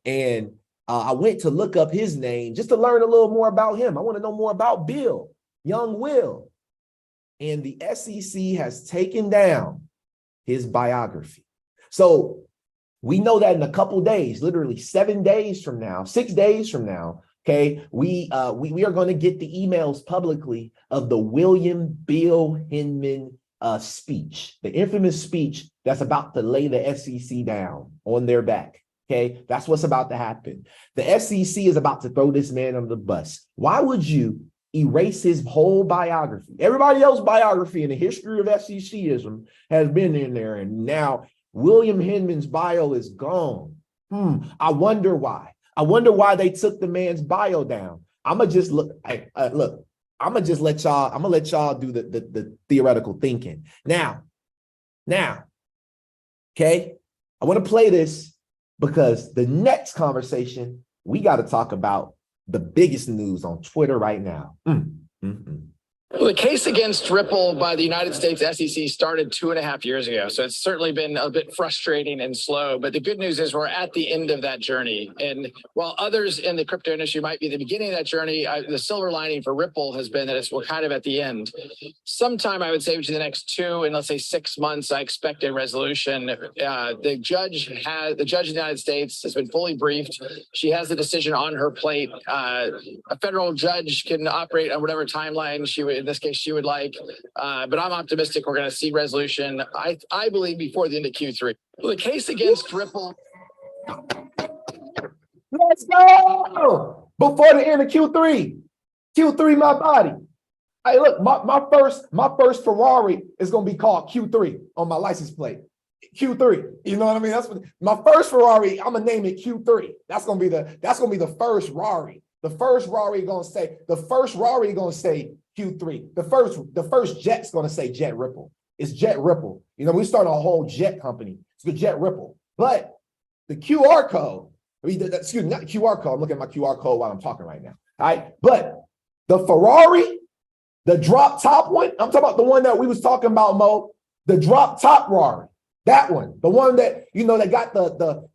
And I went to look up his name just to learn a little more about him. I want to know more about Bill, young Will. And the SEC has taken down his biography. So we know that in a couple days, literally 7 days from now, 6 days from now, okay, we are going to get the emails publicly of the William Bill Hinman speech, the infamous speech that's about to lay the SEC down on their back. Okay, that's what's about to happen. The SEC is about to throw this man under the bus. Why would you erase his whole biography? Everybody else's biography in the history of SECism has been in there, and now William Hinman's bio is gone. I wonder why. I wonder why they took the man's bio down. I'm gonna just look. Look, I'm gonna just let y'all. I'm gonna let y'all do the theoretical thinking. Now, okay. I want to play this because the next conversation we got to talk about the biggest news on Twitter right now. Well, the case against Ripple by the United States SEC started 2.5 years ago. So it's certainly been a bit frustrating and slow. But the good news is we're at the end of that journey. And while others in the crypto industry might be the beginning of that journey, the silver lining for Ripple has been that we're kind of at the end. Sometime, I would say, between the next 2 and let's say 6 months, I expect a resolution. The judge in the United States has been fully briefed. She has the decision on her plate. A federal judge can operate on whatever timeline she would. In this case, she would like, but I'm optimistic we're going to see resolution. I believe before the end of Q3. Well, the case against Ripple. Let's go before the end of Q3. Q3, my body. Hey, look, my first Ferrari is going to be called Q3 on my license plate. Q3, you know what I mean? That's what, my first Ferrari. I'm gonna name it Q3. That's gonna be the first Rari. The first Rari gonna say Q3. The first jet's gonna say Jet Ripple. It's Jet Ripple. You know, we started a whole jet company. It's the Jet Ripple. But the QR code, excuse me, not the QR code. I'm looking at my QR code while I'm talking right now. All right. But the Ferrari, the drop top one, I'm talking about the one that we was talking about, Mo, the drop top Rari. That one, the one that, you know, that got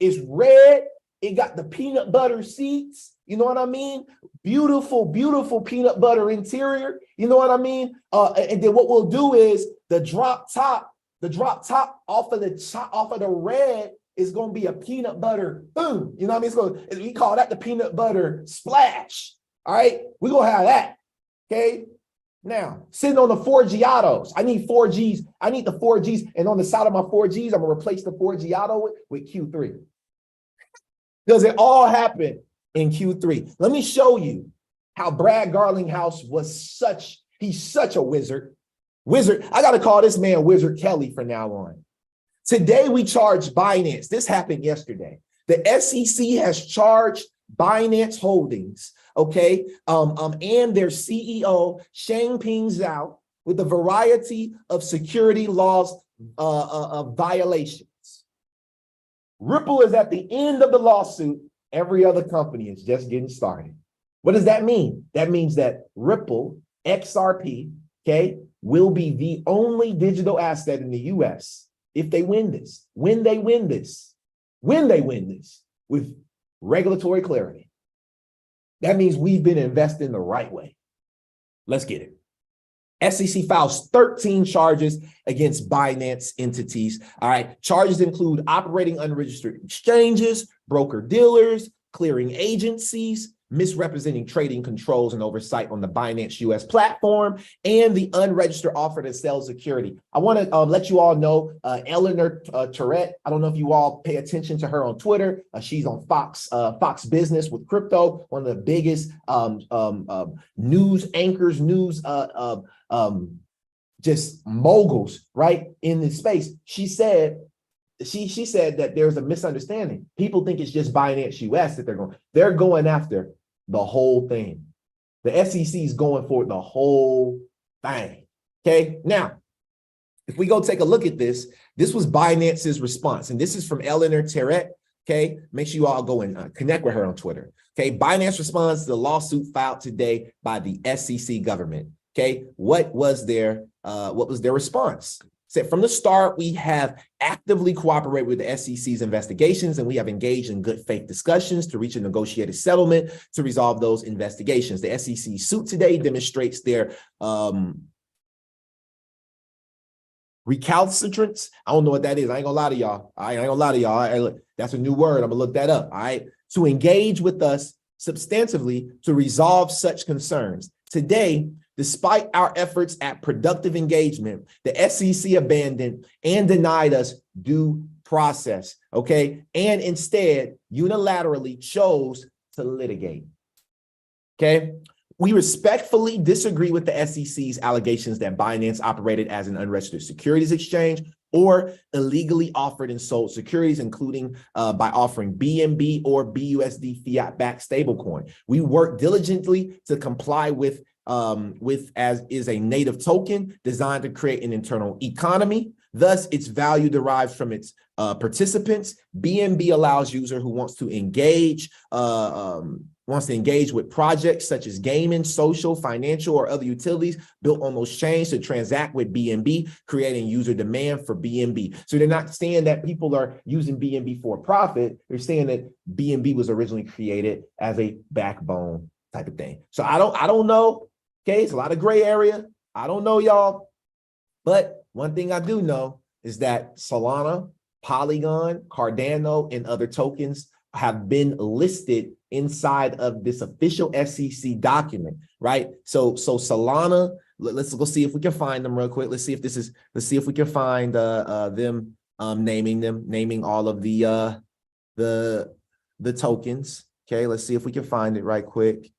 it's red. It got the peanut butter seats. You know what I mean? Beautiful, beautiful peanut butter interior. You know what I mean? And then what we'll do is the drop top off of the red is going to be a peanut butter boom. You know what I mean? We call that the peanut butter splash. All right, we're going to have that. Okay. Now, sitting on the 4G autos, I need 4Gs. I need the 4Gs. And on the side of my 4Gs, I'm going to replace the 4G auto with Q3. Does it all happen in Q3? Let me show you how Brad Garlinghouse he's such a wizard. I got to call this man Wizard Kelly from now on. Today, we charged Binance. This happened yesterday. The SEC has charged Binance Holdings, okay, and their CEO, Changpeng Zhao, with a variety of security laws violations. Ripple is at the end of the lawsuit. Every other company is just getting started. What does that mean? That means that Ripple, XRP, okay, will be the only digital asset in the US if they win this, when they win this with regulatory clarity. That means we've been investing the right way. Let's get it. SEC files 13 charges against Binance entities. All right. Charges include operating unregistered exchanges, broker-dealers, clearing agencies, misrepresenting trading controls and oversight on the Binance US platform, and the unregistered offer to sell security. I want to let you all know Eleanor Tourette. I don't know if you all pay attention to her on Twitter. She's on Fox Business with crypto, one of the biggest news anchors, just moguls, right, in this space. She said that there's a misunderstanding. People think it's just Binance US that they're going after the whole thing. The SEC is going for the whole thing. Okay. Now, if we go take a look at this was Binance's response. And this is from Eleanor Terret. Okay. Make sure you all go and connect with her on Twitter. Okay. Binance responds to the lawsuit filed today by the SEC government. Okay. What was their response? Said from the start, we have actively cooperated with the SEC's investigations, and we have engaged in good faith discussions to reach a negotiated settlement to resolve those investigations. The SEC suit today demonstrates their recalcitrance. I don't know what that is. I ain't gonna lie to y'all. I ain't gonna lie to y'all. Right, look, that's a new word. I'm gonna look that up. All right. To engage with us substantively to resolve such concerns. Today, despite our efforts at productive engagement, the SEC abandoned and denied us due process, okay? And instead unilaterally chose to litigate, okay? We respectfully disagree with the SEC's allegations that Binance operated as an unregistered securities exchange or illegally offered and sold securities, including by offering BNB or BUSD fiat-backed stablecoin. We work diligently to comply with as is a native token designed to create an internal economy. Thus, its value derives from its participants. BNB allows user who wants to engage with projects such as gaming, social, financial, or other utilities built on those chains to transact with BNB, creating user demand for BNB. So they're not saying that people are using BNB for profit. They're saying that BNB was originally created as a backbone type of thing. So I don't know. Okay, it's a lot of gray area. I don't know, y'all. But one thing I do know is that Solana, Polygon, Cardano, and other tokens have been listed inside of this official SEC document, right? So Solana, let's go see if we can find them real quick. Let's see if we can find them naming all of the tokens. Okay, let's see if we can find it right quick.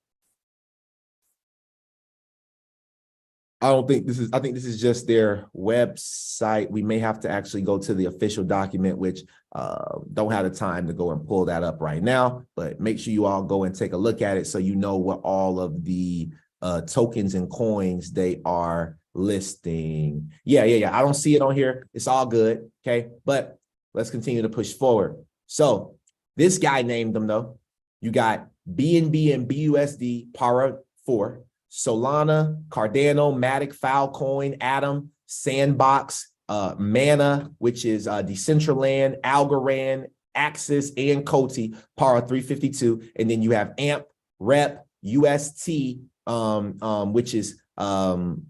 I think this is just their website. We may have to actually go to the official document, which don't have the time to go and pull that up right now, but make sure you all go and take a look at it so you know what all of the tokens and coins they are listing. Yeah. I don't see it on here. It's all good. Okay, but let's continue to push forward. So this guy named them though. You got BNB and BUSD, Para 4. Solana, Cardano, Matic, Filecoin, Atom, Sandbox, Mana, which is Decentraland, Algorand, Axis, and Coty, Para 352, and then you have AMP, Rep, UST, which is and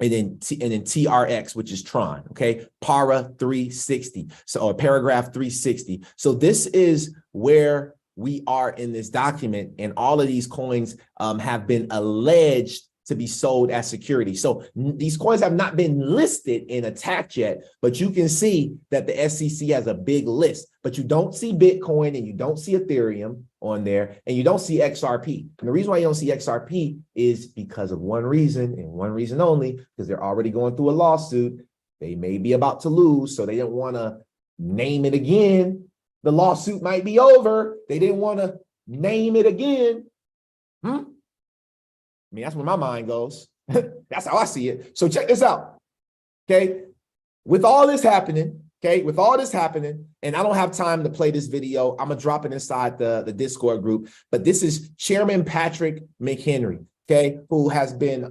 then TRX, which is Tron. Okay, Para 360, so Paragraph 360. So this is where we are in this document, and all of these coins have been alleged to be sold as security. So these coins have not been listed and attacked yet, but you can see that the SEC has a big list, but you don't see Bitcoin and you don't see Ethereum on there and you don't see XRP. And the reason why you don't see XRP is because of one reason and one reason only, because they're already going through a lawsuit. They may be about to lose, so they don't want to name it again. The lawsuit might be over. They didn't want to name it again. I mean, that's where my mind goes. That's how I see it. So check this out. Okay. With all this happening, and I don't have time to play this video. I'm going to drop it inside the Discord group. But this is Chairman Patrick McHenry, okay, who has been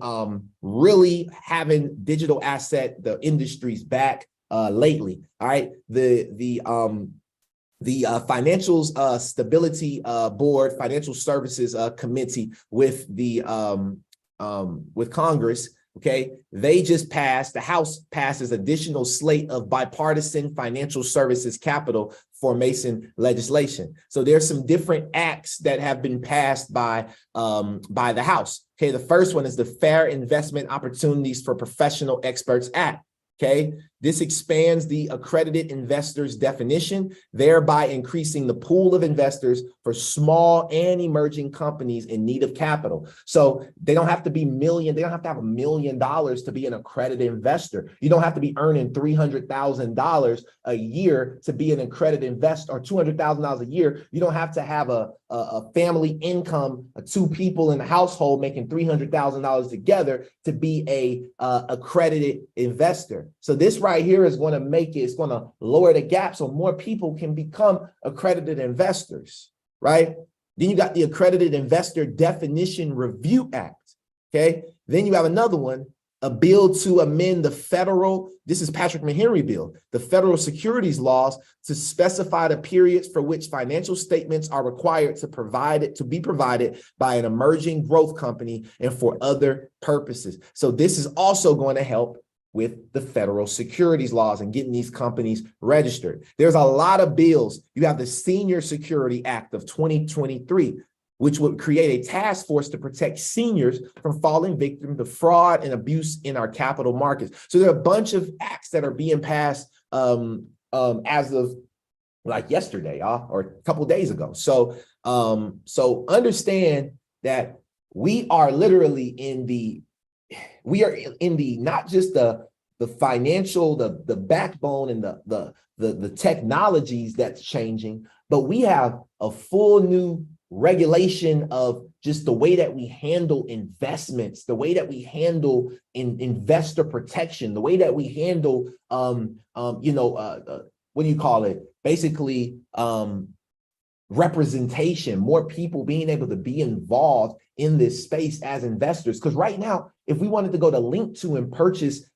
really having digital asset, the industry's back lately. All right. The Financial Stability Board, Financial Services Committee with Congress, okay, they just passed, the House passes additional slate of bipartisan financial services capital formation legislation. So there's some different acts that have been passed by the House. Okay, the first one is the Fair Investment Opportunities for Professional Experts Act. Okay, this expands the accredited investors definition, thereby increasing the pool of investors for small and emerging companies in need of capital. So they don't have to be they don't have to have $1 million to be an accredited investor. You don't have to be earning $300,000 a year to be an accredited investor, or $200,000 a year. You don't have to have a family income, 2 people in the household making $300,000 together to be a accredited investor. So this right here is going to it's going to lower the gap so more people can become accredited investors, right? Then you got the Accredited Investor Definition Review Act, okay? Then you have another one, a bill to amend this is Patrick McHenry bill, the federal securities laws to specify the periods for which financial statements are required to be provided by an emerging growth company and for other purposes. So this is also going to help with the federal securities laws and getting these companies registered. There's a lot of bills. You have the Senior Security Act of 2023, which would create a task force to protect seniors from falling victim to fraud and abuse in our capital markets. So there are a bunch of acts that are being passed as of like yesterday, or a couple of days ago. So understand that we are literally not just the financial, the backbone and the technologies that's changing, but we have a full new regulation of just the way that we handle investments, the way that we handle investor protection, the way that we handle what do you call it? Basically, representation, more people being able to be involved in this space as investors. Because right now, if we wanted to go to Link2 and purchase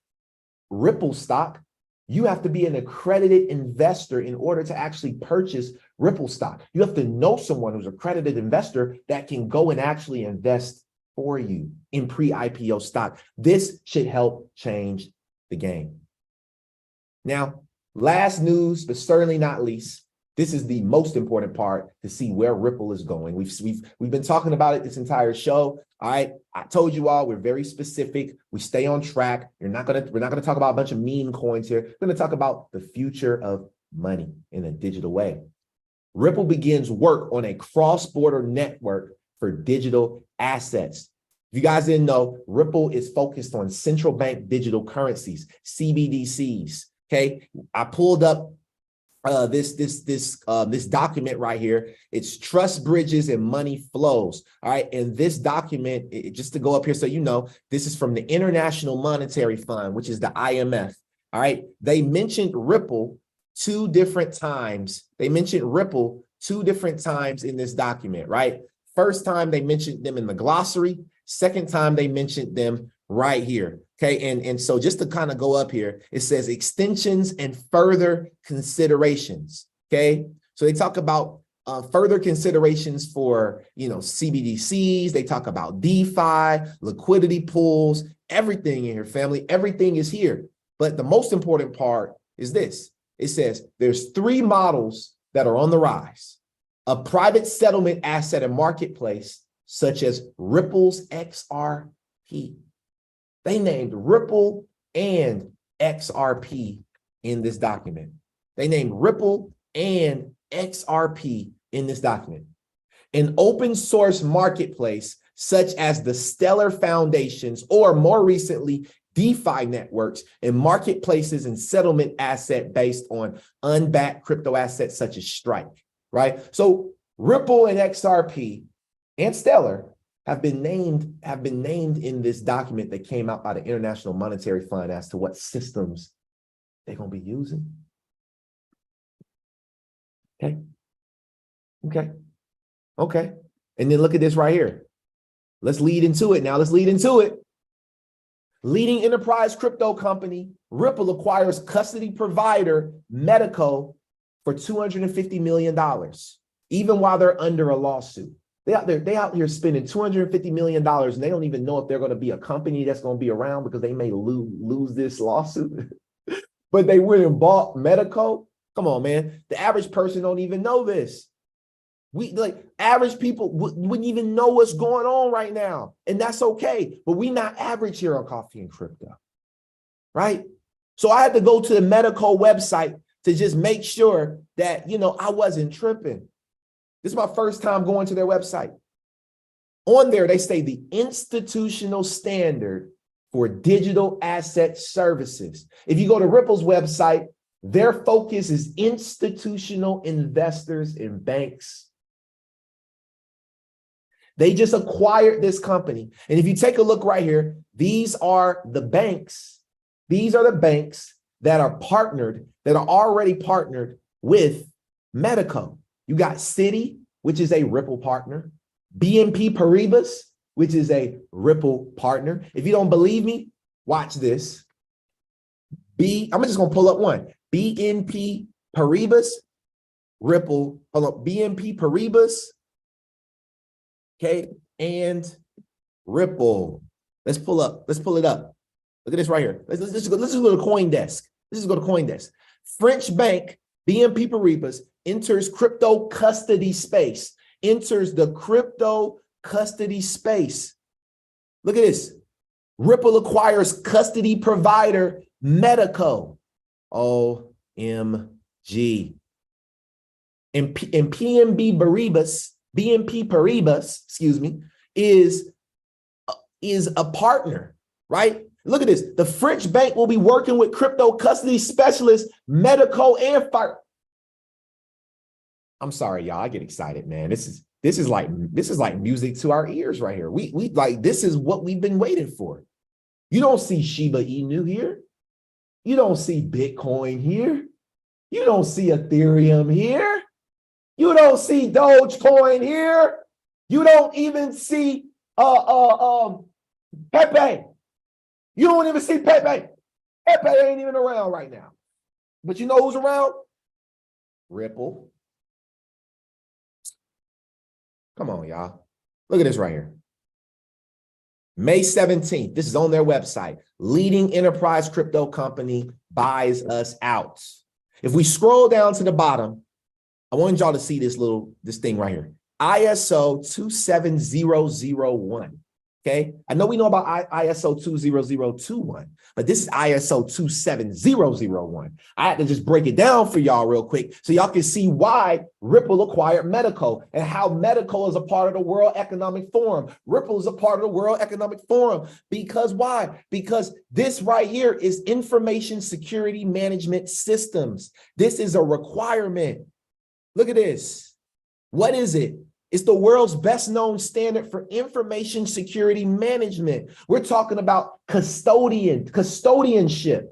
Ripple stock, you have to be an accredited investor in order to actually purchase Ripple stock. You have to know someone who's an accredited investor that can go and actually invest for you in pre-IPO stock. This should help change the game. Now, last news, but certainly not least, this is the most important part to see where Ripple is going. We've been talking about it this entire show. All right, I told you all we're very specific. We stay on track. We're not gonna talk about a bunch of meme coins here. We're gonna talk about the future of money in a digital way. Ripple begins work on a cross-border network for digital assets. If you guys didn't know, Ripple is focused on central bank digital currencies, CBDCs. Okay, I pulled up this document right here. It's trust bridges and money flows. All right. And this document, just to go up here so you know, this is from the International Monetary Fund, which is the IMF. All right. They mentioned Ripple two different times. They mentioned Ripple two different times in this document, right? First time they mentioned them in the glossary. Second time they mentioned them right here. Okay, and so just to kind of go up here, it says extensions and further considerations. Okay, so they talk about further considerations for, CBDCs. They talk about DeFi, liquidity pools, everything in here, family. Everything is here. But the most important part is this. It says there's three models that are on the rise: a private settlement asset and marketplace, such as Ripple's XRP. They named Ripple and XRP in this document. They named Ripple and XRP in this document. An open source marketplace such as the Stellar Foundations, or more recently, DeFi networks and marketplaces and settlement asset based on unbacked crypto assets such as Strike, right? So Ripple and XRP and Stellar have been named in this document that came out by the International Monetary Fund as to what systems they're going to be using. Okay. And then look at this right here. Let's lead into it now. Leading enterprise crypto company, Ripple acquires custody provider Medico for $250 million, even while they're under a lawsuit. They out here spending $250 million, and they don't even know if they're going to be a company that's going to be around because they may lose this lawsuit. But they went and bought Medico. Come on, man. The average person don't even know this. Average people wouldn't even know what's going on right now. And that's okay. But we're not average here on Coffee and Crypto, right? So I had to go to the Medico website to just make sure that, I wasn't tripping. This is my first time going to their website. On there, they say the institutional standard for digital asset services. If you go to Ripple's website, their focus is institutional investors and banks. They just acquired this company. And if you take a look right here, these are the banks. These are the banks that are already partnered with Medico. You got Citi, which is a Ripple partner, BNP Paribas, which is a Ripple partner. If you don't believe me, watch this. I'm just going to pull up one. BNP Paribas, Ripple, BNP Paribas, okay, and Ripple. Let's pull it up. Look at this right here. Let's just go to CoinDesk. French bank BNP Paribas enters crypto custody space. Look at this. Ripple acquires custody provider Medico. OMG. G. And BNP Paribas, excuse me, is a partner, right? Look at this. The French bank will be working with crypto custody specialists, medical and fire. I'm sorry, y'all. I get excited, man. This is like music to our ears right here. We like, this is what we've been waiting for. You don't see Shiba Inu here. You don't see Bitcoin here. You don't see Ethereum here. You don't see Dogecoin here. You don't even see Pepe. You don't even see Pepe. Pepe ain't even around right now. But you know who's around? Ripple. Come on, y'all. Look at this right here. May 17th. This is on their website. Leading enterprise crypto company buys us out. If we scroll down to the bottom, I want y'all to see this thing right here. ISO 27001. Okay. I know we know about ISO 20021, but this is ISO 27001. I had to just break it down for y'all real quick so y'all can see why Ripple acquired Medico and how Medico is a part of the World Economic Forum. Ripple is a part of the World Economic Forum. Because why? Because this right here is information security management systems. This is a requirement. Look at this. What is it? It's the world's best known standard for information security management. We're talking about custodianship,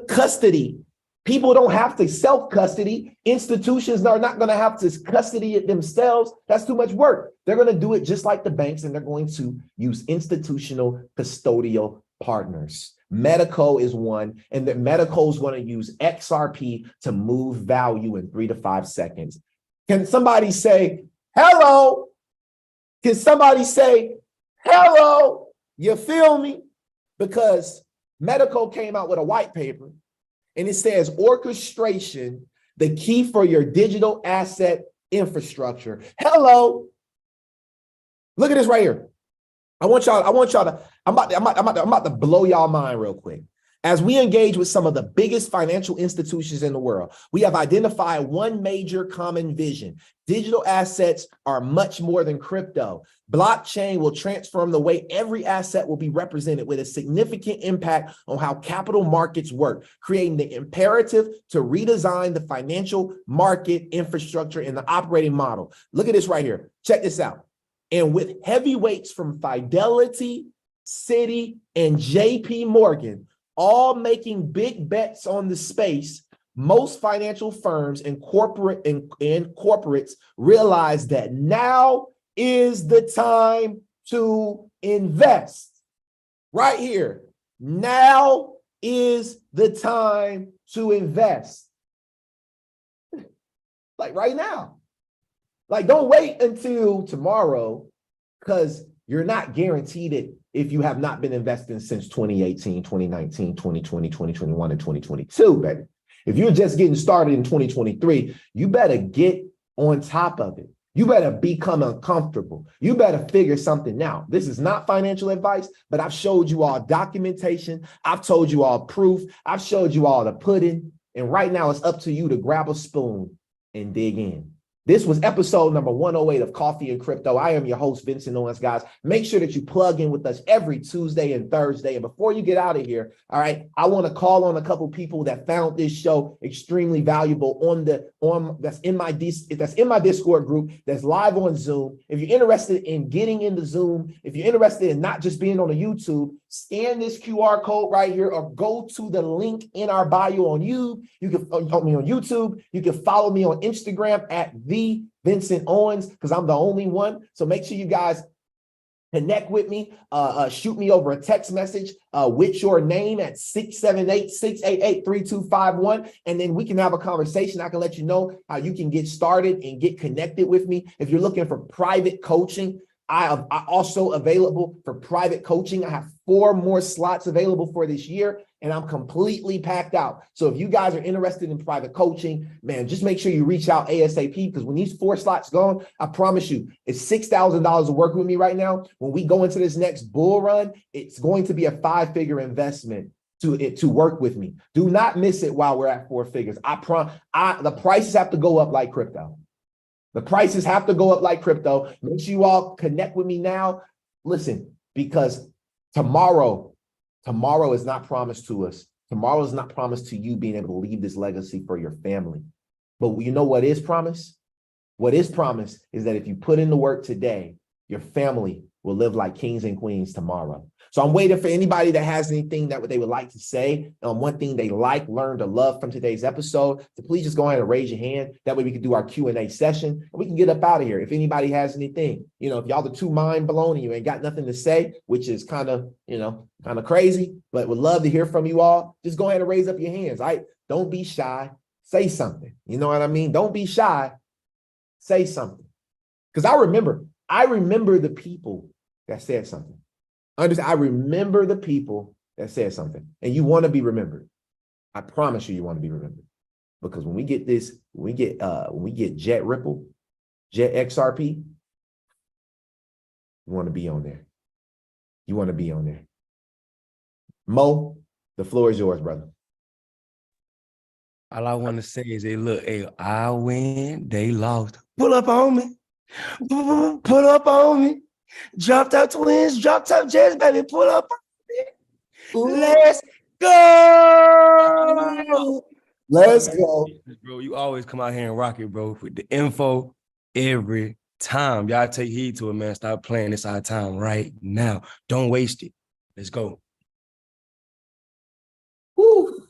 custody. People don't have to self-custody. Institutions are not going to have to custody it themselves. That's too much work. They're going to do it just like the banks, and they're going to use institutional custodial partners. Medico is one, and that Medico is going to use XRP to move value in 3 to 5 seconds. Can somebody say, hello? Can somebody say, hello? You feel me? Because Medico came out with a white paper, and it says orchestration, the key for your digital asset infrastructure. Hello. Look at this right here. I'm about to blow y'all mind real quick. As we engage with some of the biggest financial institutions in the world, we have identified one major common vision. Digital assets are much more than crypto. Blockchain will transform the way every asset will be represented, with a significant impact on how capital markets work, creating the imperative to redesign the financial market infrastructure and the operating model. Look at this right here. Check this out. And with heavyweights from Fidelity, Citi, and JP Morgan, all making big bets on the space, most financial firms and corporates realize that now is the time to invest. Right here. Now is the time to invest. Like right now. Like, don't wait until tomorrow, because you're not guaranteed it if you have not been investing since 2018, 2019, 2020, 2021, and 2022, baby. If you're just getting started in 2023, you better get on top of it. You better become uncomfortable. You better figure something out. This is not financial advice, but I've showed you all documentation. I've told you all proof. I've showed you all the pudding. And right now it's up to you to grab a spoon and dig in. This was episode number 108 of Coffee and Crypto. I am your host, Vincent Owens, guys. Make sure that you plug in with us every Tuesday and Thursday. And before you get out of here, all right, I want to call on a couple people that found this show extremely valuable that's in my Discord group, that's live on Zoom. If you're interested in getting into Zoom, if you're interested in not just being on a YouTube, scan this QR code right here, or go to the link in our bio on YouTube. You can follow me on YouTube. You can follow me on Instagram at the Vincent Owens, because I'm the only one. So make sure you guys connect with me. Shoot me over a text message with your name at 678-688-3251. And then we can have a conversation. I can let you know how you can get started and get connected with me. If you're looking for private coaching, I also available for private coaching. I have 4 more slots available for this year, and I'm completely packed out. So if you guys are interested in private coaching, man, just make sure you reach out ASAP, because when these 4 slots gone, I promise you, it's $6,000 to work with me right now. When we go into this next bull run, it's going to be a 5-figure investment. to work with me. Do not miss it while we're at 4 figures. The prices have to go up like crypto. The prices have to go up like crypto. Make sure you all connect with me now. Listen, because tomorrow is not promised to us. Tomorrow is not promised to you being able to leave this legacy for your family. But you know what is promised? What is promised is that if you put in the work today, your family will live like kings and queens tomorrow. So I'm waiting for anybody that has anything that they would like to say. One thing they learned, or love from today's episode. So please just go ahead and raise your hand. That way we can do our Q&A session and we can get up out of here. If anybody has anything, if y'all are too mind blown and you ain't got nothing to say, which is kind of crazy, but would love to hear from you all. Just go ahead and raise up your hands. All right. Don't be shy. Say something. You know what I mean? Don't be shy. Say something. Because I remember the people that said something. I remember the people that said something, and you want to be remembered. I promise you want to be remembered, because when we get Jet Ripple, Jet XRP, you want to be on there. You want to be on there. Mo, the floor is yours, brother. All I want to say is, hey, I win, they lost. Pull up on me. Pull up on me. Drop top twins, drop top Jets, baby. Pull up on me. Let's go. Let's go. Bro, you always come out here and rock it, bro, with the info every time. Y'all take heed to it, man. Stop playing. It's our time right now. Don't waste it. Let's go. Woo.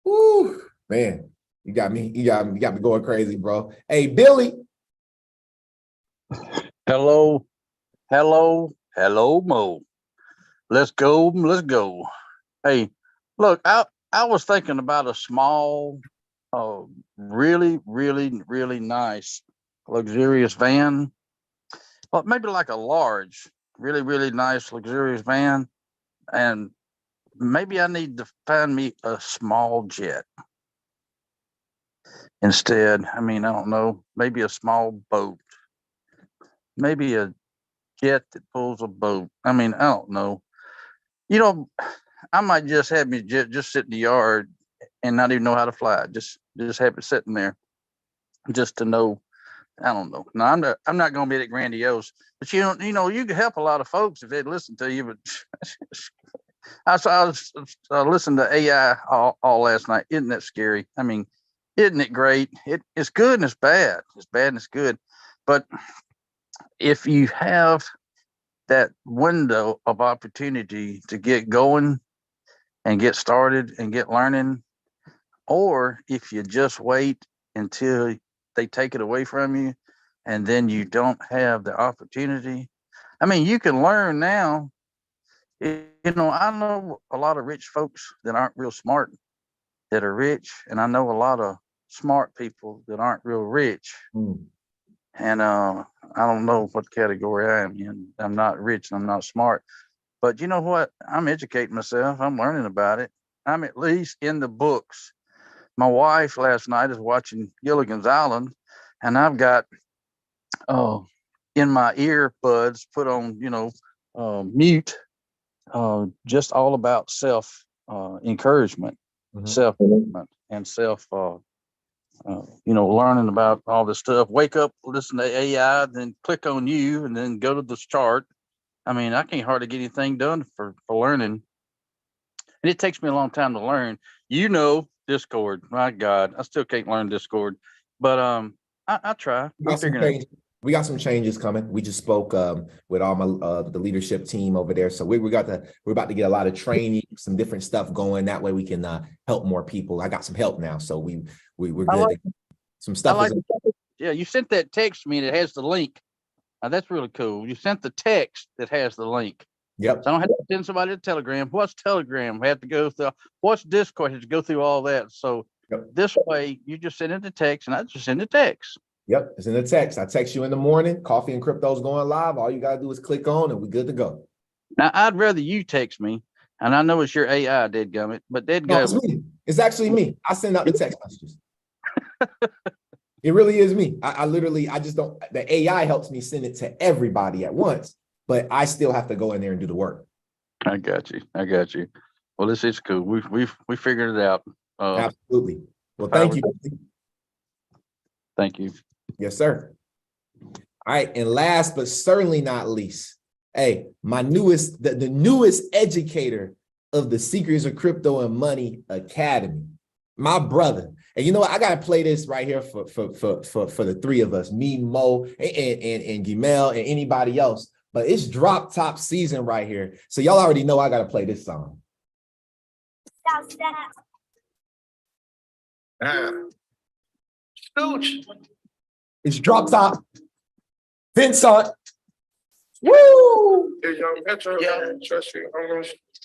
Woo. Man, you got me going crazy, bro. Hey, Billy. Hello, Mo. Let's go. Hey, look, I was thinking about a small, really, really, really nice, luxurious van. Well, maybe like a large, really, really nice, luxurious van. And maybe I need to find me a small jet instead. I mean, I don't know, maybe a small boat. Maybe a jet that pulls a boat. I mean, I don't know. I might just have me jet just sit in the yard and not even know how to fly. Just have it sitting there, just to know. I don't know. No, I'm not going to be that grandiose. But you can help a lot of folks if they'd listen to you. But I was listening to AI all last night. Isn't that scary? I mean, isn't it great? It's good and it's bad. It's bad and it's good. But if you have that window of opportunity to get going and get started and get learning, or if you just wait until they take it away from you and then you don't have the opportunity. I mean, you can learn now. I know a lot of rich folks that aren't real smart that are rich, and I know a lot of smart people that aren't real rich. And I don't know what category I am in. I'm not rich and I'm not smart. But you know what? I'm educating myself. I'm learning about it. I'm at least in the books. My wife last night is watching Gilligan's Island, and I've got in my earbuds put on, mute, just all about self encouragement, self-improvement, and self learning about all this stuff. Wake up, listen to AI, then click on you, and then go to this chart. I mean, I can't hardly get anything done for learning. And it takes me a long time to learn. Discord. My God, I still can't learn Discord. But I try. We got some changes coming. We just spoke with all my the leadership team over there. So we're about to get a lot of training, some different stuff going. That way we can help more people. I got some help now, so we're good. Some stuff. Yeah, you sent that text to me that has the link. That's really cool. You sent the text that has the link. Yep. So I don't have to send somebody a Telegram. What's Telegram? We have to go through. What's Discord? I have to go through all that. So this way, you just send it the text, and I just send the text. Yep, it's in the text. I text you in the morning. Coffee and Crypto's going live. All you gotta do is click on, and we're good to go. Now, I'd rather you text me, and I know it's your AI, dadgummit, but No, it's me. It's actually me. I send out the text messages. It really is me. I just don't. The AI helps me send it to everybody at once, but I still have to go in there and do the work. I got you. Well, this is cool. We figured it out. Absolutely. Well, Tyler, thank you. Thank you. Yes, sir. All right. And last but certainly not least, hey, my newest, the newest educator of the Secrets of Crypto and Money Academy, my brother. And you know what? I gotta play this right here for the three of us, me, Mo, and Gimel, and anybody else. But it's drop top season right here. So y'all already know I gotta play this song. It's drop top. Vincent. Woo!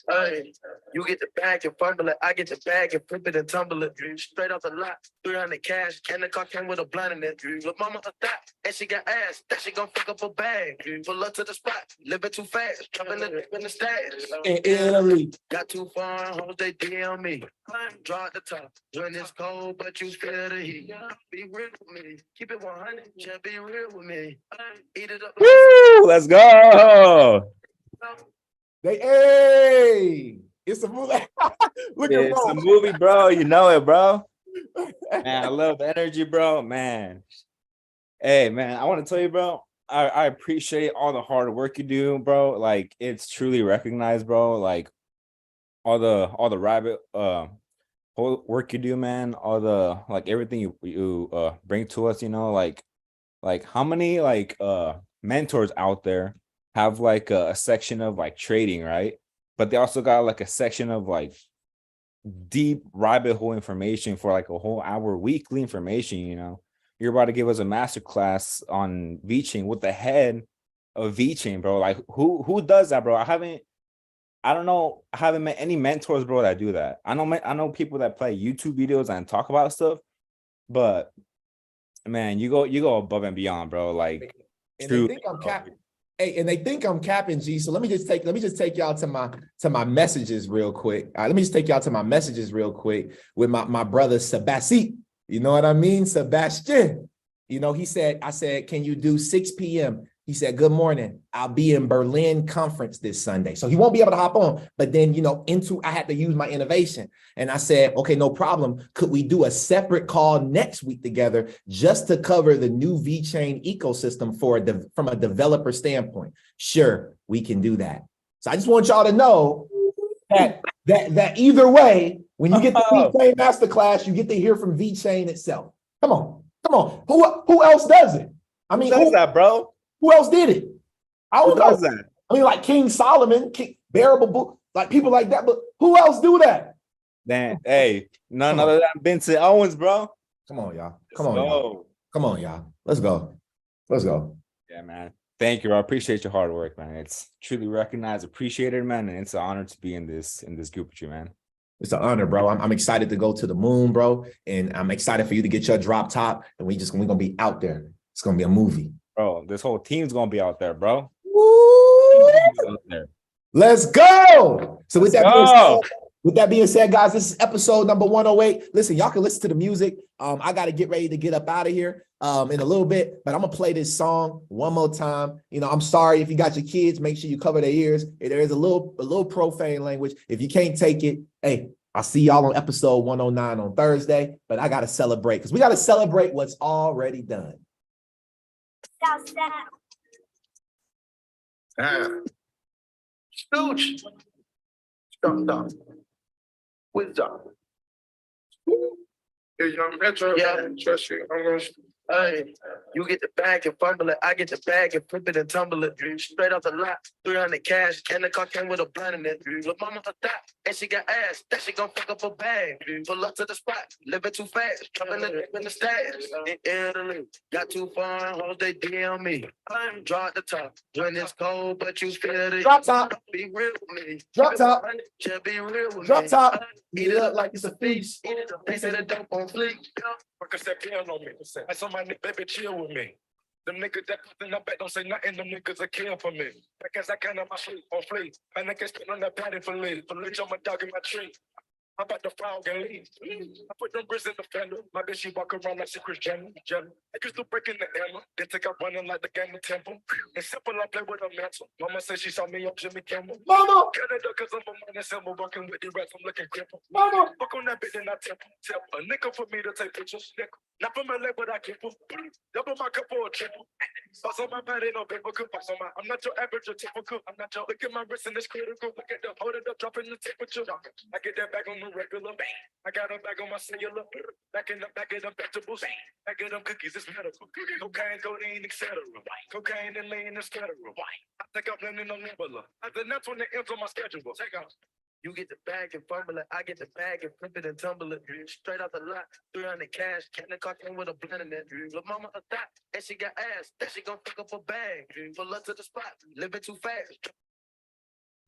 Hey, you get the bag and fumble it. I get the bag and flip it and tumble it. Straight off the lot, 300 cash. And the car came with a blunt in it. Look, mama a thot, and she got ass. That she gon' fuck up a bag. Pull up to the spot, living too fast. Jumping in the stash. In Italy. Got too far, hoes they DM me. Draw at the top. When it's cold, but you feel the heat. Be real with me. Keep it 100. Just be real with me. Eat it up. Woo! Let's go. Hey, it's a movie. Look at It's a Mo. movie, bro. You know it, bro. Man, I love the energy, bro. Man. Hey, man, I want to tell you, bro. I appreciate all the hard work you do, bro. Like, it's truly recognized, bro. Like all the rabbit whole work you do, man. All the like everything you bring to us, you know, like how many like mentors out there have like a section of like trading, right? But they also got like a section of like deep rabbit hole information for like a whole hour weekly information, you know. You're about to give us a master class on VeChain with the head of VeChain, bro. Like who does that, bro? I don't know. I haven't met any mentors, bro, that do that. I know people that play YouTube videos and talk about stuff, but man, you go above and beyond, bro. Like, And they think I'm capping. Hey, and they think I'm capping, G. So let me just take y'all to my messages real quick. All right, let me just take y'all to my messages real quick with my brother Sebastian. You know what I mean? Sebastian. You know, I said, can you do 6 p.m.? He said, good morning. I'll be in Berlin conference this Sunday. So he won't be able to hop on. But then, you know, I had to use my innovation. And I said, okay, no problem. Could we do a separate call next week together just to cover the new VeChain ecosystem from a developer standpoint? Sure, we can do that. So I just want y'all to know that either way, when you get the VeChain masterclass, you get to hear from VeChain itself. Come on. Who else does it? I mean, who does that, bro? Who else did it? I don't know. Does that? I mean, like King Solomon, Bearable Book, like people like that. But who else do that? Man, hey, none other than Vincent Owens, bro. Come on, y'all. Come on, y'all. Let's go. Yeah, man. Thank you. I appreciate your hard work, man. It's truly recognized, appreciated, man, and it's an honor to be in this group with you, man. It's an honor, bro. I'm excited to go to the moon, bro, and I'm excited for you to get your drop top, and we're gonna be out there. It's gonna be a movie. Bro, this whole team's gonna be out there, bro. Out there. Let's go. So with that being said, guys, this is episode number 108. Listen, y'all can listen to the music. I got to get ready to get up out of here in a little bit, but I'm gonna play this song one more time. You know, I'm sorry if you got your kids, make sure you cover their ears. There is a little profane language. If you can't take it, hey, I'll see y'all on episode 109 on Thursday. But I got to celebrate because we got to celebrate what's already done. Stooge. Dum. Wisdom. Yeah. Hey, you get the bag and fumble it. I get the bag and flip it and tumble it. Straight off the lot, 300 cash. And the car came with a blunt in it. Look, mama a thot, and she got ass. That she gon' fuck up a bag. Pull up to the spot, living too fast. Jumping in the stash. In Italy, got too far, hoes they DM me. Draw at the top. When it's cold, but you feel it. Drop top. Be real with me. Drop top. Just be real with me. Drop top. Eat it up like it's a feast. They say the dope on fleek. Workers that piano on me. I saw my nigga, baby, chill with me. Them niggas that put in the back don't say nothing. Them niggas are kill for me. Because I can't have my sleep on fleek. My niggas spit on that patty for lit. For lit on my dog in my tree. I'm about to frog and leave. I put them bricks in the fender. My bitch, she walk around like she Chris Jenner. I used to break in the hammer. Then take up running like the game of Temple. And simple, I play with a mantle. Mama said she saw me up Jimmy Kimmel. Mama! Canada, cause I'm a man and symbol. Working with the rats, I'm looking crippled. Mama! Fuck on that bitch and I temple. A nickel for me to take pictures. Nickel. Not from LA, but I keep them. Double my cup for a triple. Boss on my body, no paper cook. Boss on my, I'm not your average or typical. I'm not your, look at my wrist and it's critical. Look at the, hold it up, dropping the temperature. I get that back on the regular. I got a bag on my cellular. Back in the back of them vegetables. Back of them cookies, it's medical. Cocaine, codeine, etc. Cocaine and lean, etc. I think I'm planning on Nebula. Then that's when the ends on my schedule. Take out. You get the bag and fumble it. I get the bag and flip it and tumble it. Straight out the lot, 300 cash. Can't car came with a blend in it. Lil' mama a thot, and she got ass. That she gon' pick up a bag. Pull up to the spot, living too fast.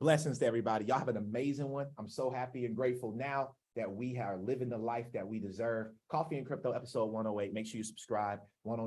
Blessings to everybody. Y'all have an amazing one. I'm so happy and grateful now that we are living the life that we deserve. Coffee and Crypto episode 108. Make sure you subscribe.